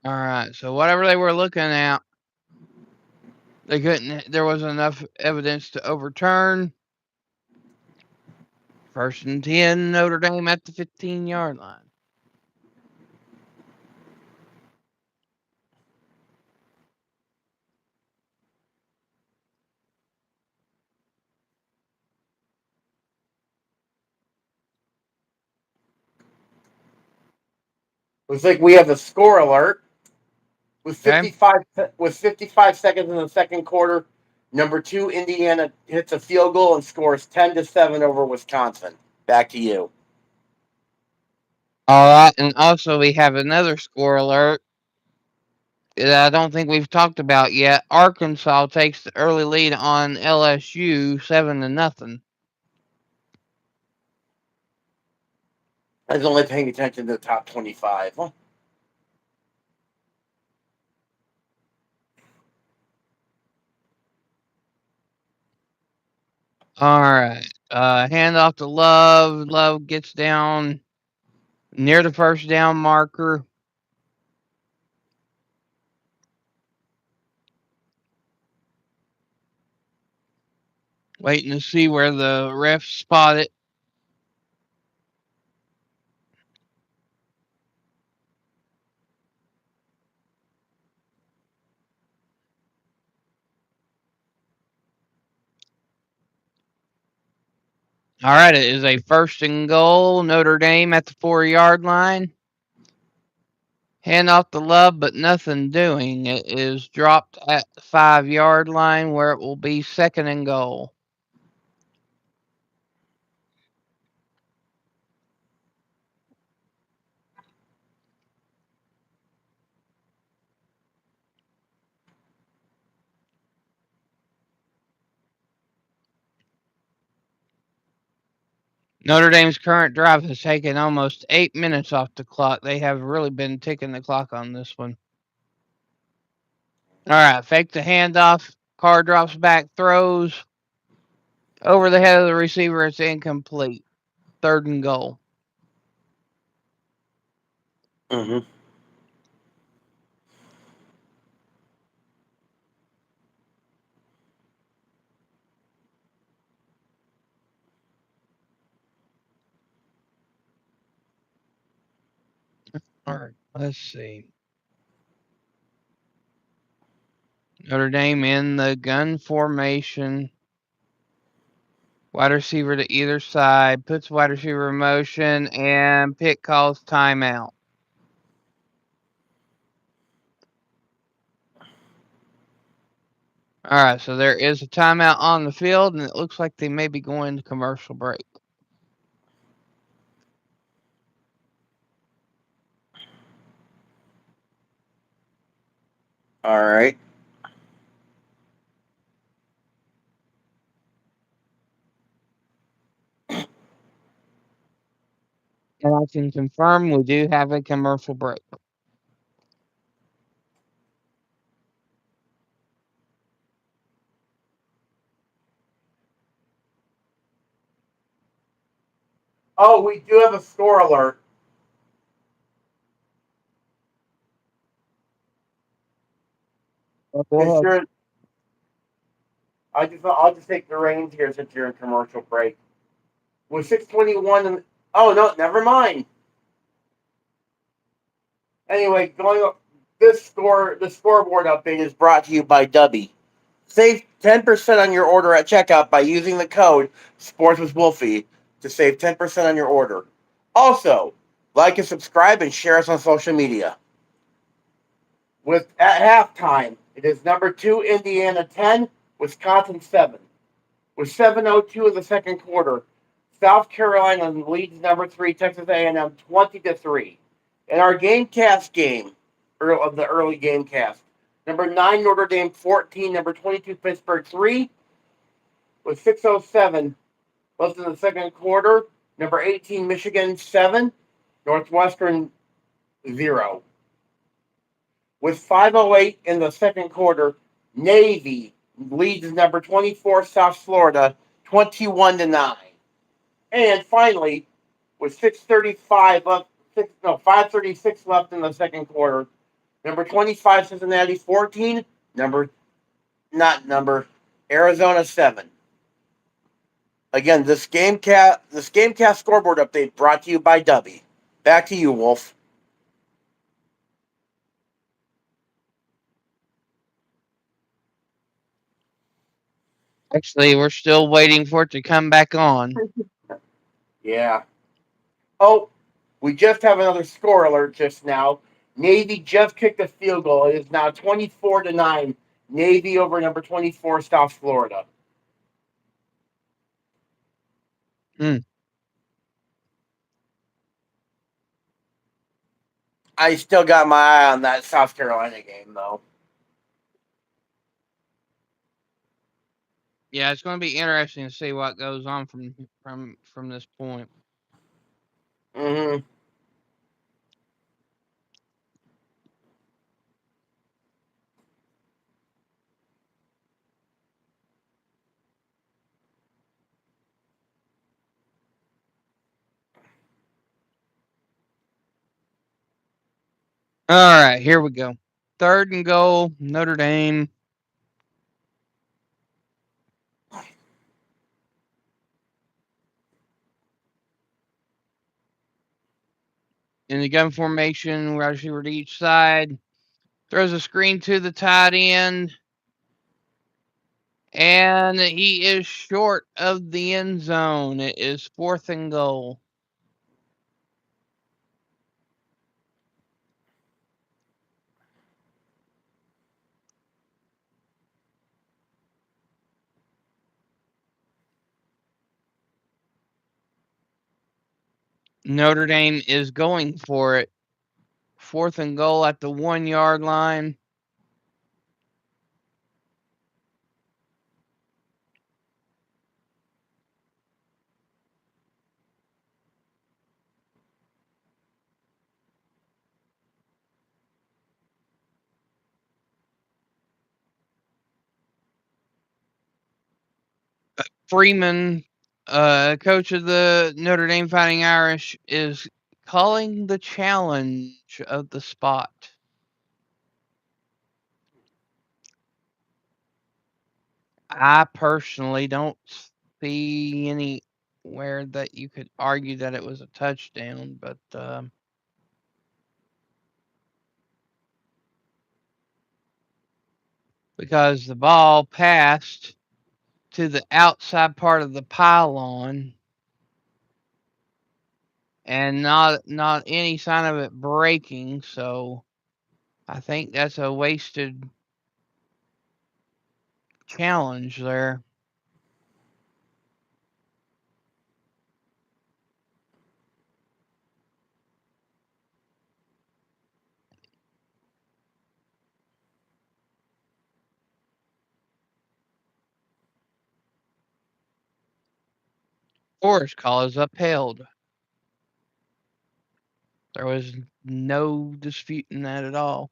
All right. So whatever they were looking at, they couldn't. There wasn't enough evidence to overturn. 1st and 10, Notre Dame at the 15-yard line. Looks like we have a score alert. With Okay. 55 seconds in the second quarter, number 2 Indiana hits a field goal and scores 10-7 over Wisconsin. Back to you. All right. And also, we have another score alert that I don't think we've talked about yet. Arkansas takes the early lead on LSU 7-0. I was only paying attention to the top 25. Huh? All right. Hand off to Love. Love gets down near the first down marker. Waiting to see where the ref spot it. All right, it is a 1st and goal. Notre Dame at the 4-yard line. Hand off to Love, but nothing doing. It is dropped at the 5-yard line where it will be 2nd and goal. Notre Dame's current drive has taken almost 8 minutes off the clock. They have really been ticking the clock on this one. All right, fake the handoff. Carr drops back, throws over the head of the receiver. It's incomplete. 3rd and goal. Mm-hmm. All right, let's see. Notre Dame in the gun formation. Wide receiver to either side, puts wide receiver in motion, and Pitt calls timeout. All right, so there is a timeout on the field, and it looks like they may be going to commercial break. All right. And I can confirm we do have a commercial break. Oh, we do have a score alert. Because you're, I'll just take the reins here since you're in commercial break. With 6:21 and oh no, never mind. Anyway, going up, the scoreboard update is brought to you by Dubby. Save 10% on your order at checkout by using the code Sports with Wolfie to save 10% on your order. Also, like and subscribe and share us on social media. With at halftime, it is number 2 Indiana 10, Wisconsin 7. With 7:02 in the second quarter, South Carolina leads number 3 Texas A&M 20-3. In our GameCast game of the early GameCast, number 9 Notre Dame 14, number 22 Pittsburgh 3. With 6:07 left in the second quarter, number 18 Michigan 7, Northwestern 0. With 5:08 in the second quarter, Navy leads number 24 South Florida 21-9. And finally, with 5:36 left in the second quarter, Number 25, Cincinnati 14. Arizona 7. Again, this GameCast scoreboard update brought to you by Dubby. Back to you, Wolf. Actually, we're still waiting for it to come back on. Yeah. Oh, we just have another score alert just now. Navy just kicked a field goal. It is now 24-9. Navy over number 24, South Florida. Hmm. I still got my eye on that South Carolina game, though. Yeah, it's going to be interesting to see what goes on from this point. Mm-hmm. All right, here we go. 3rd and goal, Notre Dame. In the gun formation, wide receiver to each side. Throws a screen to the tight end. And he is short of the end zone. It is 4th and goal. Notre Dame is going for it. 4th and goal at the 1-yard line. Freeman, coach of the Notre Dame Fighting Irish, is calling the challenge of the spot. I personally don't see anywhere that you could argue that it was a touchdown, but because the ball passed to the outside part of the pylon and not any sign of it breaking, so I think that's a wasted challenge there. Forest call is upheld. There was no disputing that at all.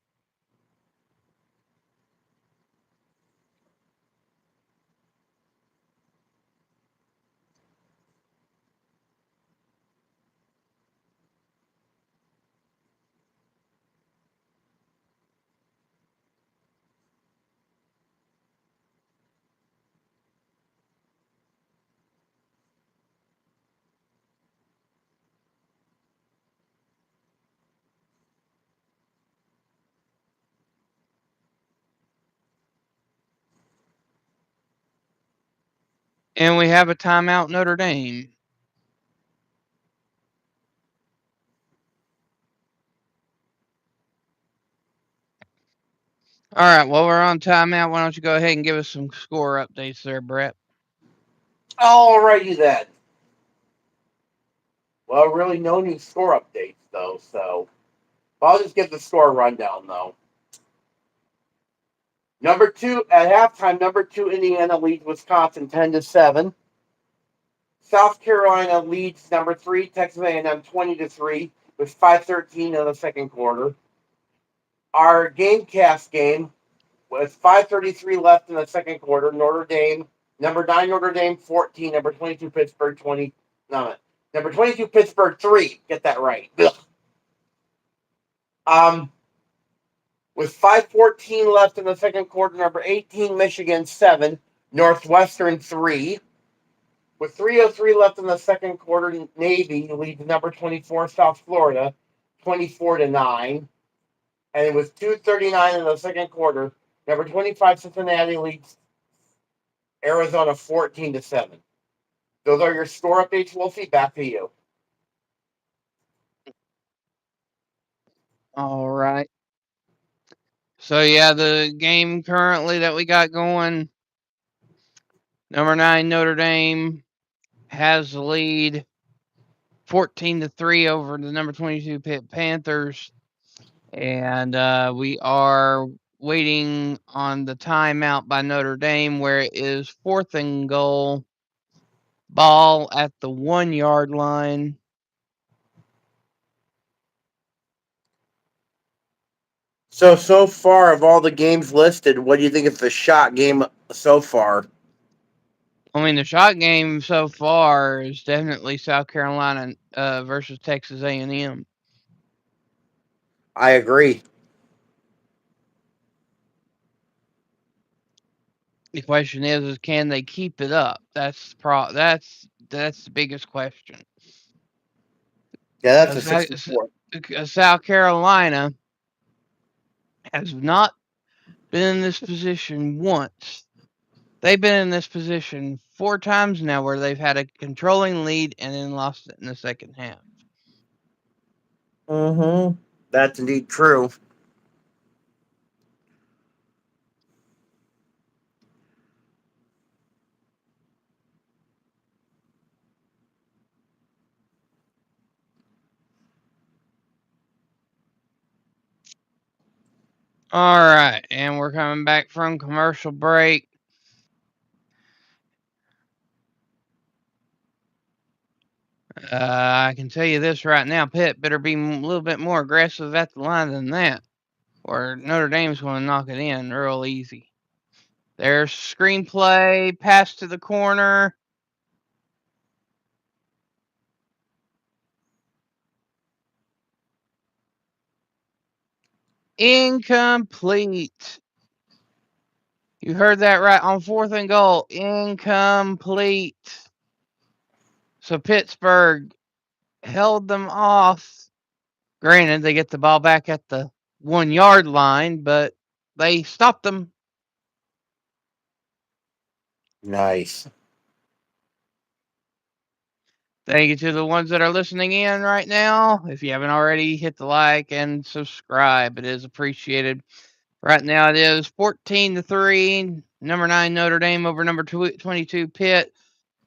And we have a timeout, Notre Dame. All right, well, we're on timeout. Why don't you go ahead and give us some score updates there, Brett? Alrighty then. Well, really no new score updates, though, so I'll just give the score rundown, though. Number 2, at halftime, number 2 Indiana leads Wisconsin 10-7. South Carolina leads number 3 Texas A&M 20-3 with 5:13 in the second quarter. Our GameCast game with 5:33 left in the second quarter. Number 9 Notre Dame 14, number 22 Pittsburgh 20. No, number 22 Pittsburgh 3. Get that right. Ugh. With 5:14 left in the second quarter, number 18 Michigan 7, Northwestern 3. With 3:03 left in the second quarter, Navy leads number 24 South Florida 24-9. And with 2:39 in the second quarter, number 25 Cincinnati leads Arizona 14-7. Those are your score updates, Wolfie. Back to you. All right. So yeah, the game currently that we got going, number 9 Notre Dame has the lead 14-3 over the number 22 Pitt Panthers. And we are waiting on the timeout by Notre Dame where it is 4th and goal, ball at the 1-yard line. So far of all the games listed, what do you think is the shot game so far? I mean, the shot game so far is definitely South Carolina versus Texas A&M. I agree. The question is can they keep it up? That's the biggest question. Yeah, that's a 64. South Carolina has not been in this position once. They've been in this position 4 times now where they've had a controlling lead and then lost it in the second half. Mm-hmm. That's indeed true. All right, and we're coming back from commercial break. I can tell you this right now, Pitt better be a little bit more aggressive at the line than that, or Notre Dame's going to knock it in real easy. There's screenplay, pass to the corner. Incomplete. You heard that right, on 4th and goal. Incomplete. So Pittsburgh held them off. Granted, they get the ball back at the 1-yard line, but they stopped them. Nice. Thank you to the ones that are listening in right now. If you haven't already, hit the like and subscribe. It is appreciated. Right now it is 14-3. Number 9 Notre Dame over number 22 Pitt.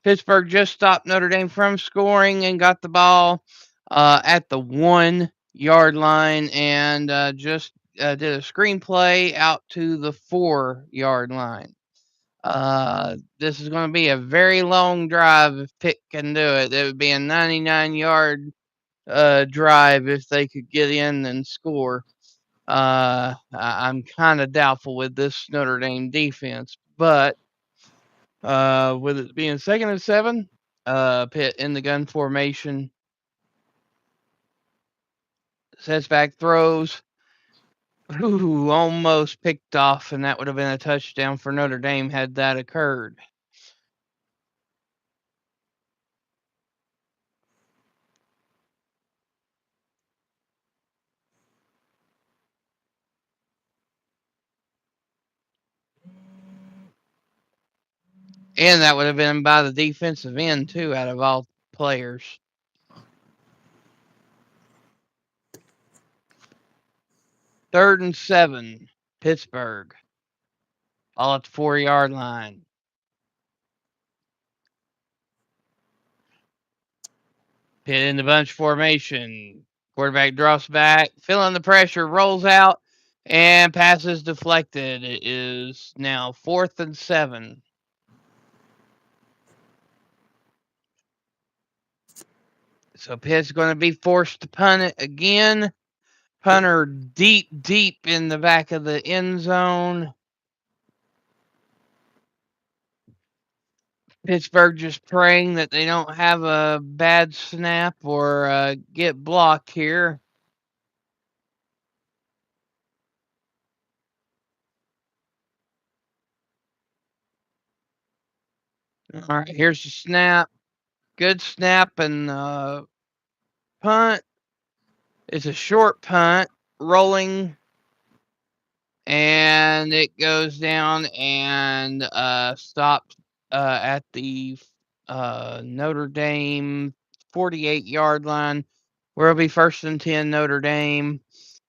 Pittsburgh just stopped Notre Dame from scoring and got the ball at the 1-yard line and just did a screenplay out to the 4-yard line. This is going to be a very long drive if Pitt can do it. It would be a 99-yard drive if they could get in and score. I'm kind of doubtful with this Notre Dame defense, but with it being 2nd and 7, Pitt in the gun formation, sets back, throws. Ooh, almost picked off, and that would have been a touchdown for Notre Dame had that occurred. And that would have been by the defensive end, too, out of all players. Third and 7, Pittsburgh. All at the 4-yard line. Pitt in the bunch formation. Quarterback drops back, feeling the pressure, rolls out, and passes deflected. It is now 4th and 7. So Pitt's going to be forced to punt it again. Punter deep in the back of the end zone. Pittsburgh just praying that they don't have a bad snap or get blocked here. All right, here's the snap. Good snap and punt. It's a short punt, rolling, and it goes down and stops at the Notre Dame 48-yard line, where it'll be 1st and 10 Notre Dame.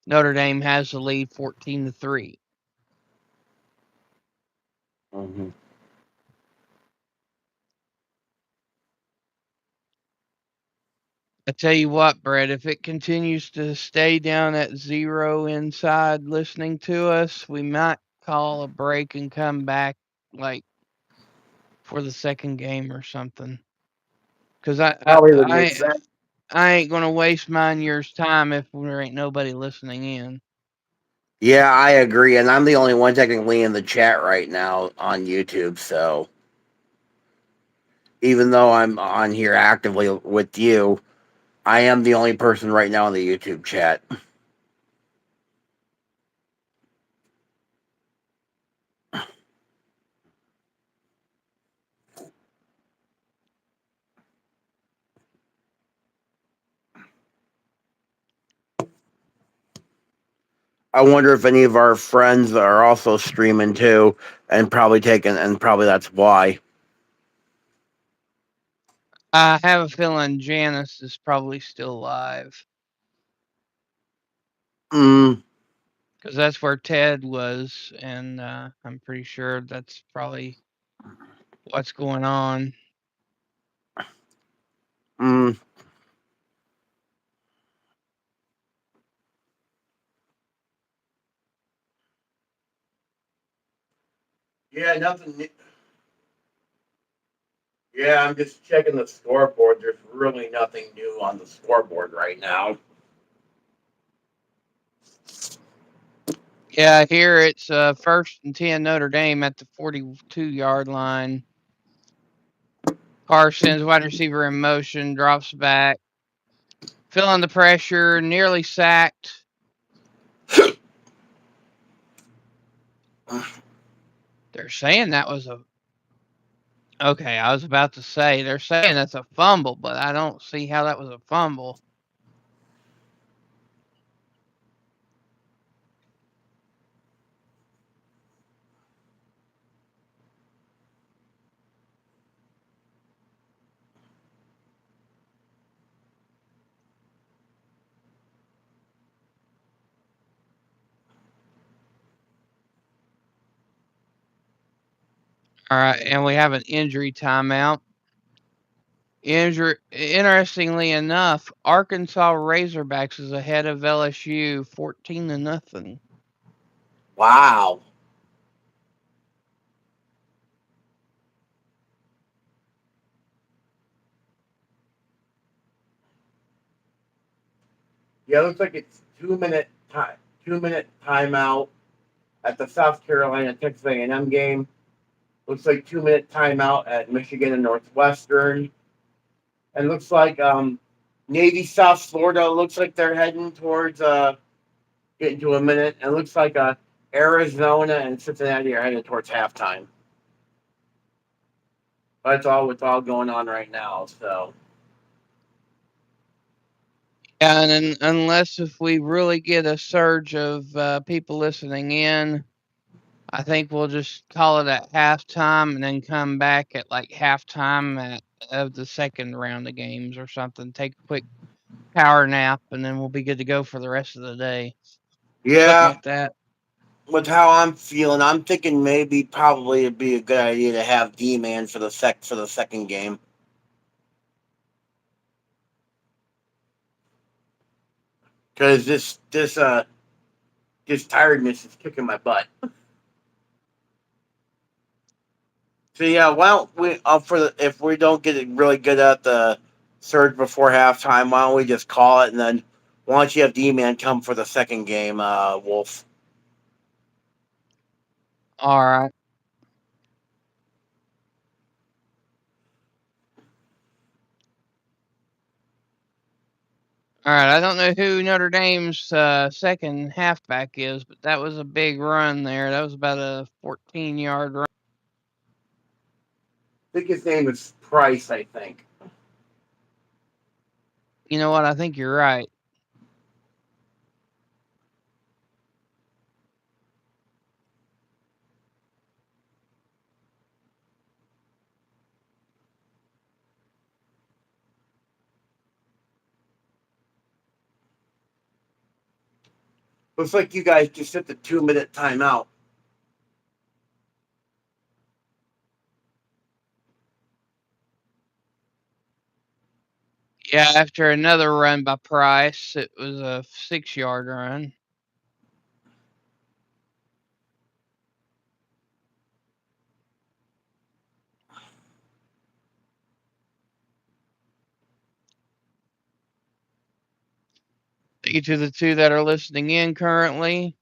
Notre Dame has the lead 14-3. Mm-hmm. I tell you what, Brett, if it continues to stay down at 0 inside listening to us, we might call a break and come back like for the second game or something. Because Probably would make sense. I ain't gonna waste mine yours time if there ain't nobody listening in. Yeah, I agree, and I'm the only one technically in the chat right now on YouTube. So even though I'm on here actively with you, I am the only person right now in the YouTube chat. I wonder if any of our friends are also streaming too, and probably that's why. I have a feeling Janice is probably still alive Mm, because that's where Ted was, and I'm pretty sure that's probably what's going on. mm. Yeah, nothing. Yeah, I'm just checking the scoreboard. There's really nothing new on the scoreboard right now. Yeah, here it's 1st and 10 Notre Dame at the 42-yard line. Parsons, wide receiver in motion, drops back, feeling the pressure, nearly sacked. They're saying that was a. Okay, I was about to say, they're saying that's a fumble, but I don't see how that was a fumble. All right, and we have an injury timeout. Interestingly enough, Arkansas Razorbacks is ahead of LSU 14-0. Wow. Yeah, it looks like it's 2 minute time. 2 minute timeout at the South Carolina Texas A&M game. Looks like 2 minute timeout at Michigan and Northwestern. And looks like Navy South Florida looks like they're heading towards getting to a minute. And looks like Arizona and Cincinnati are headed towards halftime. That's all what's all going on right now. So Yeah, and then, unless if we really get a surge of people listening in, I think we'll just call it at halftime and then come back at like halftime of the second round of games or something. Take a quick power nap, and then we'll be good to go for the rest of the day. Something yeah, like that. with how I'm feeling, I'm thinking maybe probably it'd be a good idea to have D-Man for the second game. Because this tiredness is kicking my butt. So yeah, why don't we if we don't get it really good at the surge before halftime, why don't we just call it and then why don't you have D-Man come for the second game, Wolf? All right. All right. I don't know who Notre Dame's second halfback is, but that was a big run there. That was about a 14-yard run. I think his name is Price, I think. You know what? I think you're right. Looks like you guys just hit the 2-minute timeout. Yeah, after another run by Price, it was a 6-yard run. Thank you to the two that are listening in currently.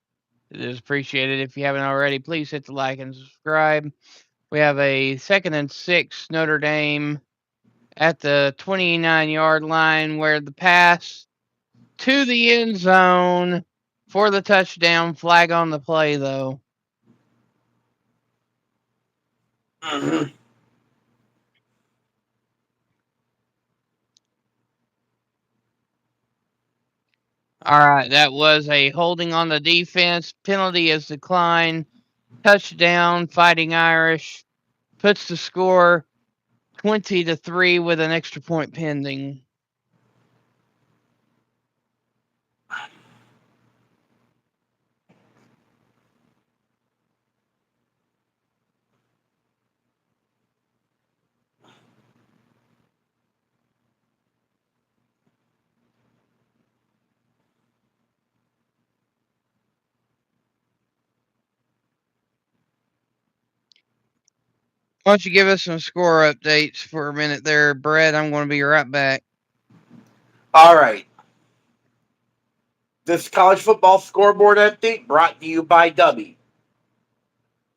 It is appreciated. If you haven't already, please hit the like and subscribe. We have a 2nd and 6 Notre Dame at the 29-yard line where the pass to the end zone for the touchdown. Flag on the play, though. Mm-hmm. All right, that was a holding on the defense. Penalty is declined. Touchdown, Fighting Irish puts the score 20-3 with an extra point pending. Why don't you give us some score updates for a minute there, Brett? I'm going to be right back. All right. This college football scoreboard update brought to you by W.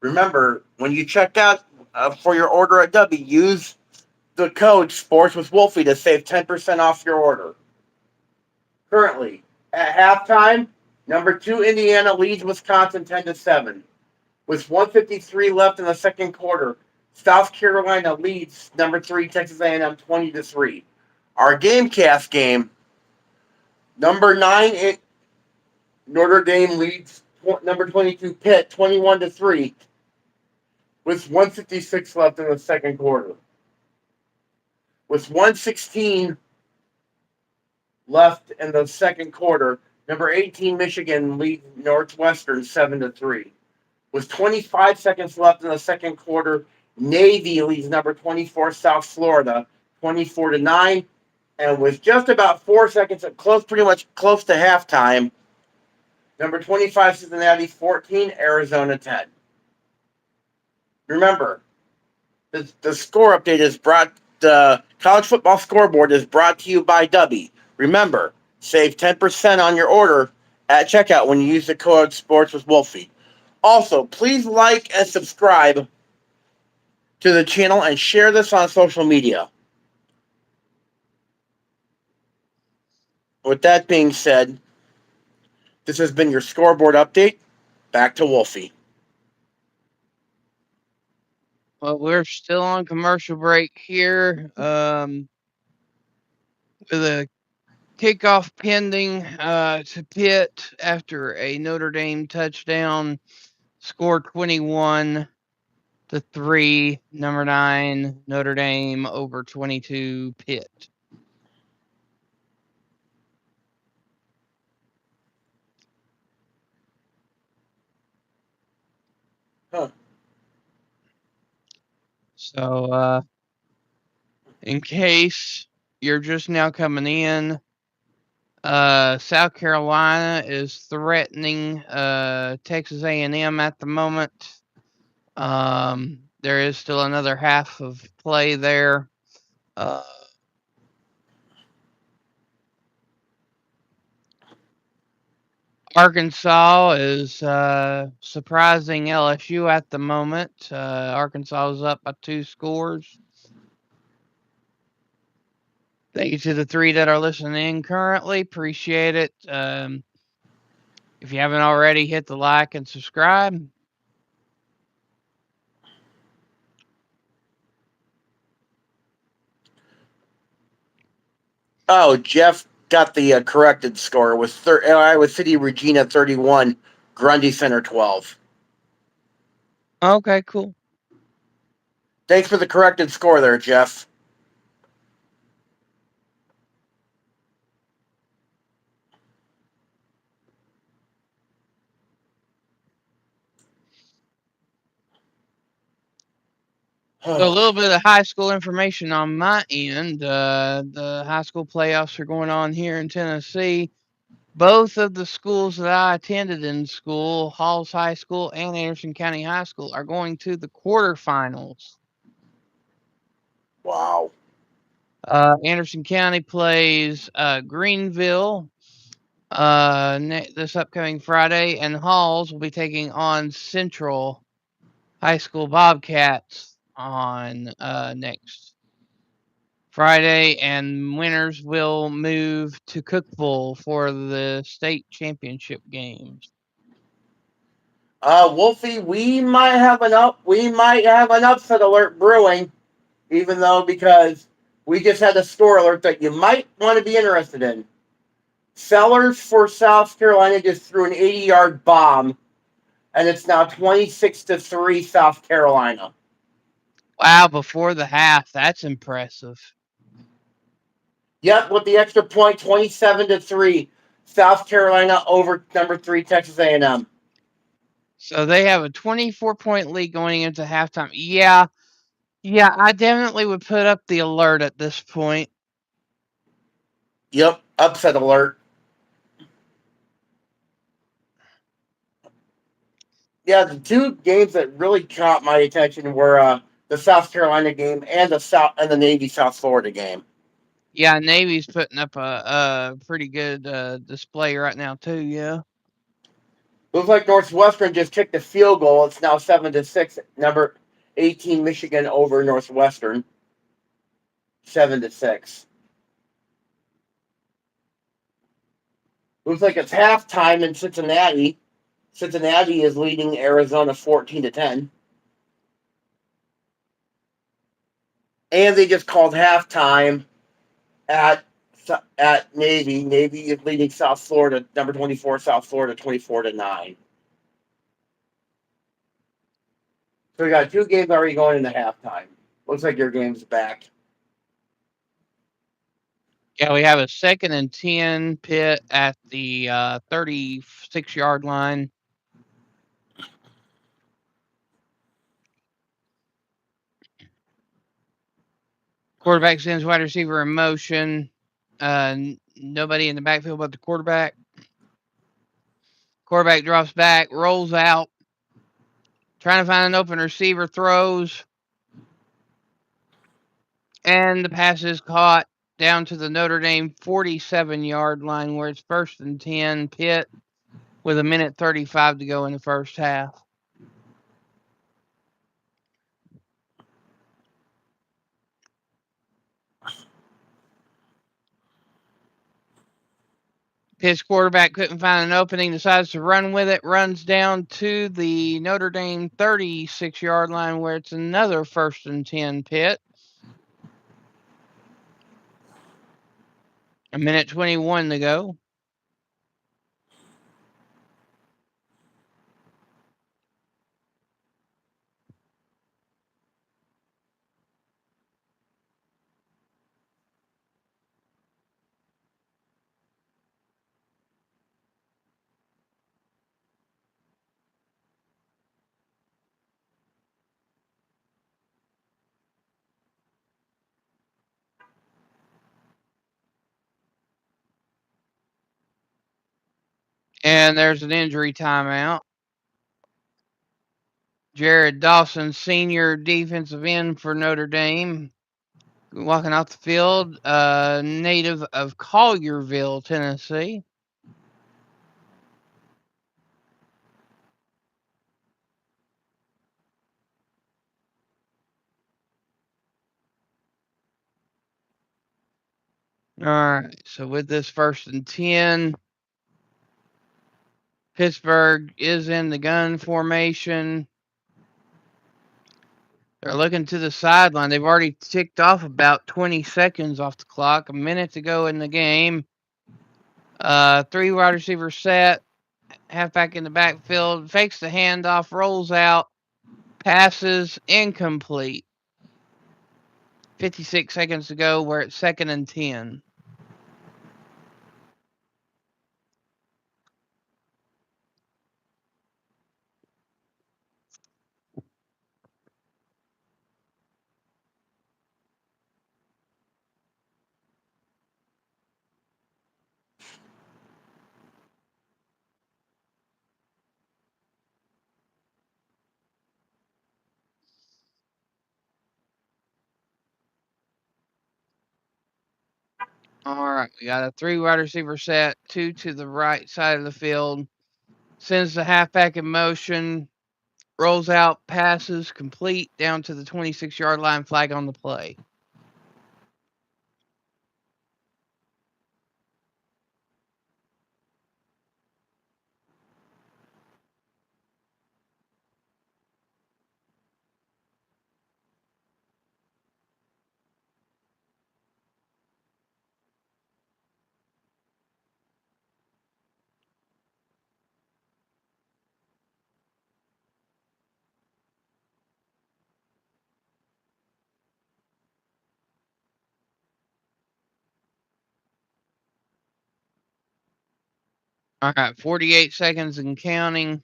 Remember, when you check out for your order at W, use the code Sports with Wolfie to save 10% off your order. Currently, at halftime, number 2 Indiana leads Wisconsin 10-7. With 1:53 left in the second quarter, South Carolina leads number 3 Texas A&M 20-3. Our GameCast game, number 9 Notre Dame leads number 22 Pitt 21-3 with 1:56 left in the second quarter. With 1:16 left in the second quarter, number 18 Michigan leads Northwestern 7-3. With 25 seconds left in the second quarter, Navy leads number 24 South Florida 24-9. And with just about 4 seconds, pretty much close to halftime, number 25 Cincinnati 14, Arizona 10. Remember, the score update is the college football scoreboard is brought to you by W. Remember, save 10% on your order at checkout when you use the code Sports with Wolfie. Also, please like and subscribe to the channel and share this on social media. With that being said, this has been your scoreboard update. Back to Wolfie. Well, we're still on commercial break here with a kickoff pending to Pitt after a Notre Dame touchdown. Score 21-3. Number 9 Notre Dame over 22 Pitt. Huh. So, in case you're just now coming in, South Carolina is threatening Texas A&M at the moment. There is still another half of play there. Arkansas is surprising LSU at the moment. Arkansas is up by 2 scores. Thank you to the 3 that are listening in currently. Appreciate it. If you haven't already, hit the like and subscribe. Oh, Jeff got the corrected score. It was Iowa City Regina 31, Grundy Center 12. Okay, cool. Thanks for the corrected score there, Jeff. So a little bit of high school information on my end. The high school playoffs are going on here in Tennessee. Both of the schools that I attended in school, Halls High School and Anderson County High School, are going to the quarterfinals. Wow. Anderson County plays Greenville this upcoming Friday, and Halls will be taking on Central High School Bobcats on next Friday, and winners will move to Cookeville for the state championship games. Wolfie, we might have an upset alert brewing, even though because we just had a score alert that you might want to be interested in. Sellers for South Carolina just threw an 80-yard bomb, and it's now 26-3 South Carolina. Wow, before the half, that's impressive. Yep, with the extra point, 27-3 South Carolina over number 3 Texas A&M. So they have a 24-point lead going into halftime. Yeah, I definitely would put up the alert at this point. Yep, upset alert. Yeah, the two games that really caught my attention were the South Carolina game and the Navy South Florida game. Yeah, Navy's putting up a pretty good display right now too. Yeah. Looks like Northwestern just kicked a field goal. It's now 7-6. Number 18 Michigan over Northwestern, 7-6. Looks like it's halftime in Cincinnati. Cincinnati is leading Arizona 14-10. And they just called halftime at Navy. Navy is leading South Florida, number 24, South Florida, 24-9. So we got two games already going into halftime. Looks like your game's back. Yeah, we have a 2nd and 10 Pitt at the 36-yard line. Quarterback sends wide receiver in motion. Nobody in the backfield but the quarterback. Quarterback drops back, rolls out, trying to find an open receiver, throws, and the pass is caught down to the Notre Dame 47-yard line where it's 1st and 10 Pitt with 1:35 to go in the first half. His quarterback couldn't find an opening, decides to run with it, runs down to the Notre Dame 36-yard line where it's another 1st and 10 Pitt. 1:21 to go. And there's an injury timeout. Jared Dawson, senior defensive end for Notre Dame, walking off the field, native of Collierville, Tennessee. All right, so with this 1st and 10, Pittsburgh is in the gun formation. They're looking to the sideline. They've already ticked off about 20 seconds off the clock. A minute to go in the game. 3 wide receiver set. Halfback in the backfield. Fakes the handoff. Rolls out. Passes incomplete. 56 seconds to go. We're at 2nd and 10. All right, we got a 3 wide receiver set, 2 to the right side of the field. Sends the halfback in motion, rolls out, passes complete down to the 26-yard line, flag on the play. All right, 48 seconds and counting.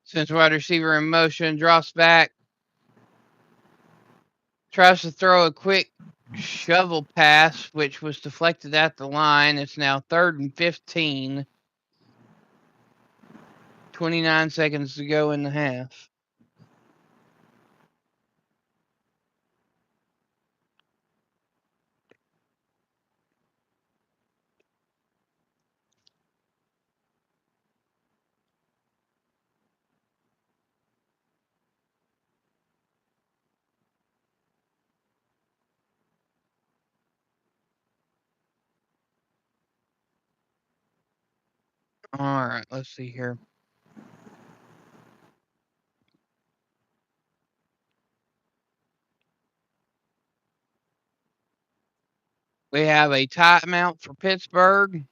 Sends wide receiver in motion, drops back, tries to throw a quick shovel pass, which was deflected at the line. It's now 3rd and 15. 29 seconds to go in the half. All right, let's see here. We have a timeout for Pittsburgh.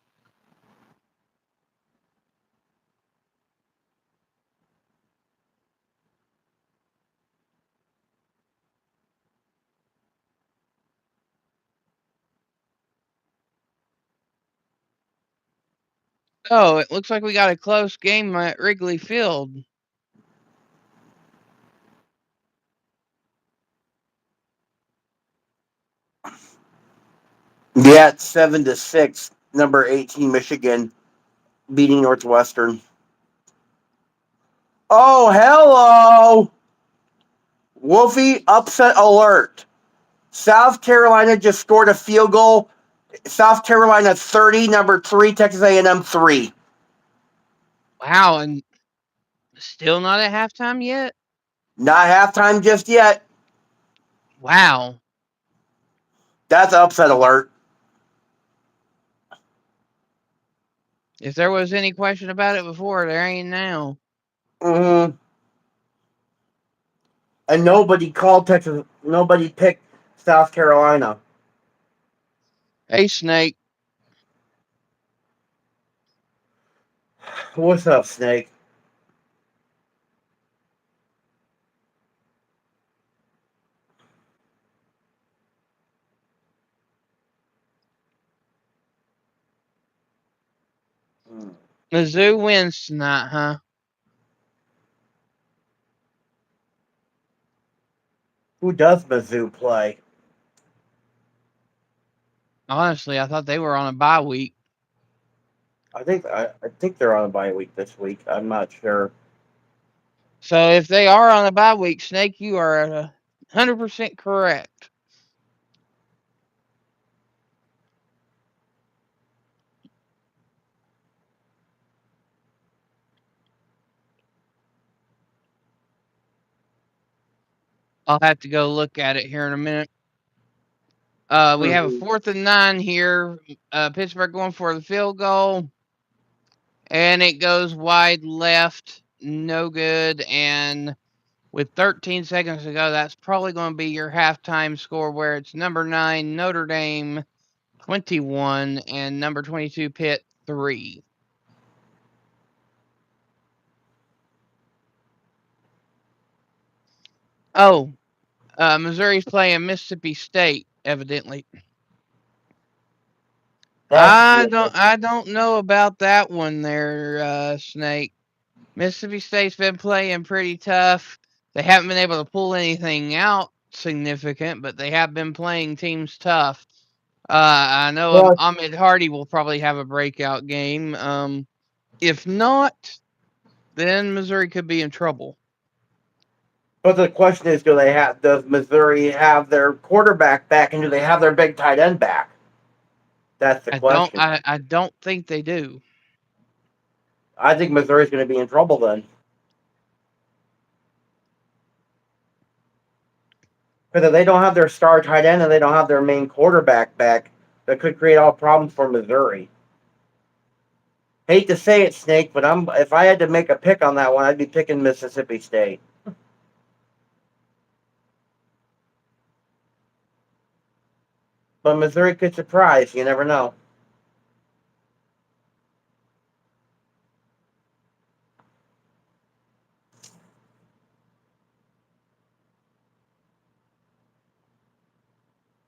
Oh, it looks like we got a close game at Wrigley Field. Yeah, 7-6. Number 18 Michigan beating Northwestern. Oh, hello! Wolfie, upset alert. South Carolina just scored a field goal. South Carolina 30, number 3, Texas A&M 3. Wow, and still not at halftime yet? Not halftime just yet. Wow. That's upset alert. If there was any question about it before, there ain't now. Mm-hmm. And nobody called Texas. Nobody picked South Carolina. Hey, Snake. What's up, Snake? Mizzou wins tonight, huh? Who does Mizzou play? Honestly, I thought they were on a bye week. I think they're on a bye week this week. I'm not sure. So if they are on a bye week, Snake, you are 100% correct. I'll have to go look at it here in a minute. We have a 4th and 9 here. Pittsburgh going for the field goal. And it goes wide left. No good. And with 13 seconds to go, that's probably going to be your halftime score, where it's number 9, Notre Dame 21, and number 22, Pitt 3. Oh, Missouri's playing Mississippi State, evidently. I don't know about that one there, Snake. Mississippi State's been playing pretty tough. They haven't been able to pull anything out significant, but they have been playing teams tough. I know Ahmed Hardy will probably have a breakout game. If not, then Missouri could be in trouble. But the question is, does Missouri have their quarterback back, and do they have their big tight end back? That's the question. I don't think they do. I think Missouri's going to be in trouble then. Because if they don't have their star tight end and they don't have their main quarterback back, that could create all problems for Missouri. Hate to say it, Snake, but if I had to make a pick on that one, I'd be picking Mississippi State. But Missouri could surprise. You never know.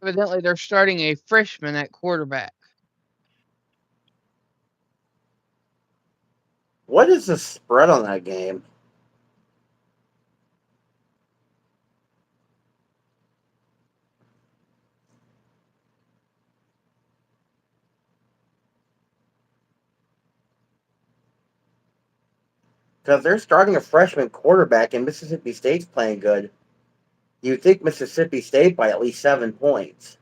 Evidently, they're starting a freshman at quarterback. What is the spread on that game? Because they're starting a freshman quarterback and Mississippi State's playing good. You'd think Mississippi State by at least 7 points.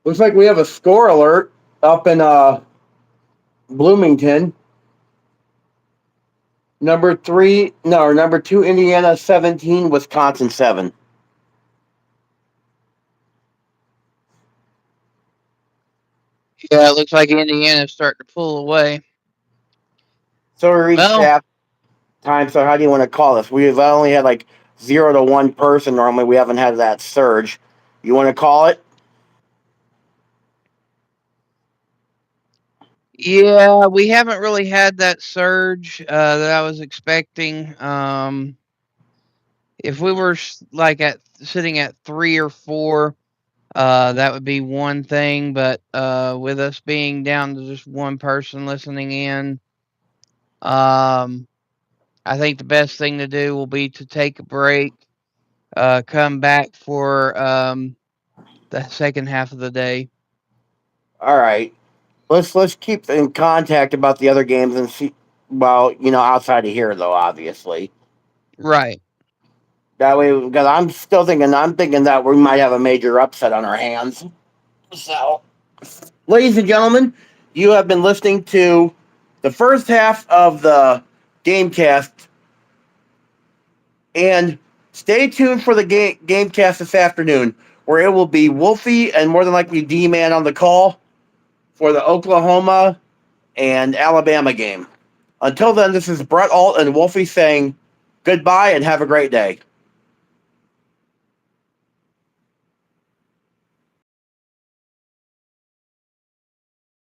Looks like we have a score alert up in Bloomington. Number 2, Indiana 17, Wisconsin 7. Yeah, it looks like Indiana's starting to pull away. So we reached half time. So how do you want to call this? We've only had like 0 to 1 person normally. We haven't had that surge. You want to call it? Yeah, we haven't really had that surge that I was expecting. If we were like sitting at 3 or 4, that would be one thing. But with us being down to just one person listening in, I think the best thing to do will be to take a break, come back for the second half of the day. All right. Let's keep in contact about the other games and see. Well, outside of here though, obviously. Right. That way, because I'm thinking that we might have a major upset on our hands. So, ladies and gentlemen, you have been listening to the first half of the Gamecast, and stay tuned for the Gamecast this afternoon, where it will be Wolfie and more than likely D-Man on the call for the Oklahoma and Alabama game. Until then, this is Brett Alt and Wolfie saying goodbye and have a great day.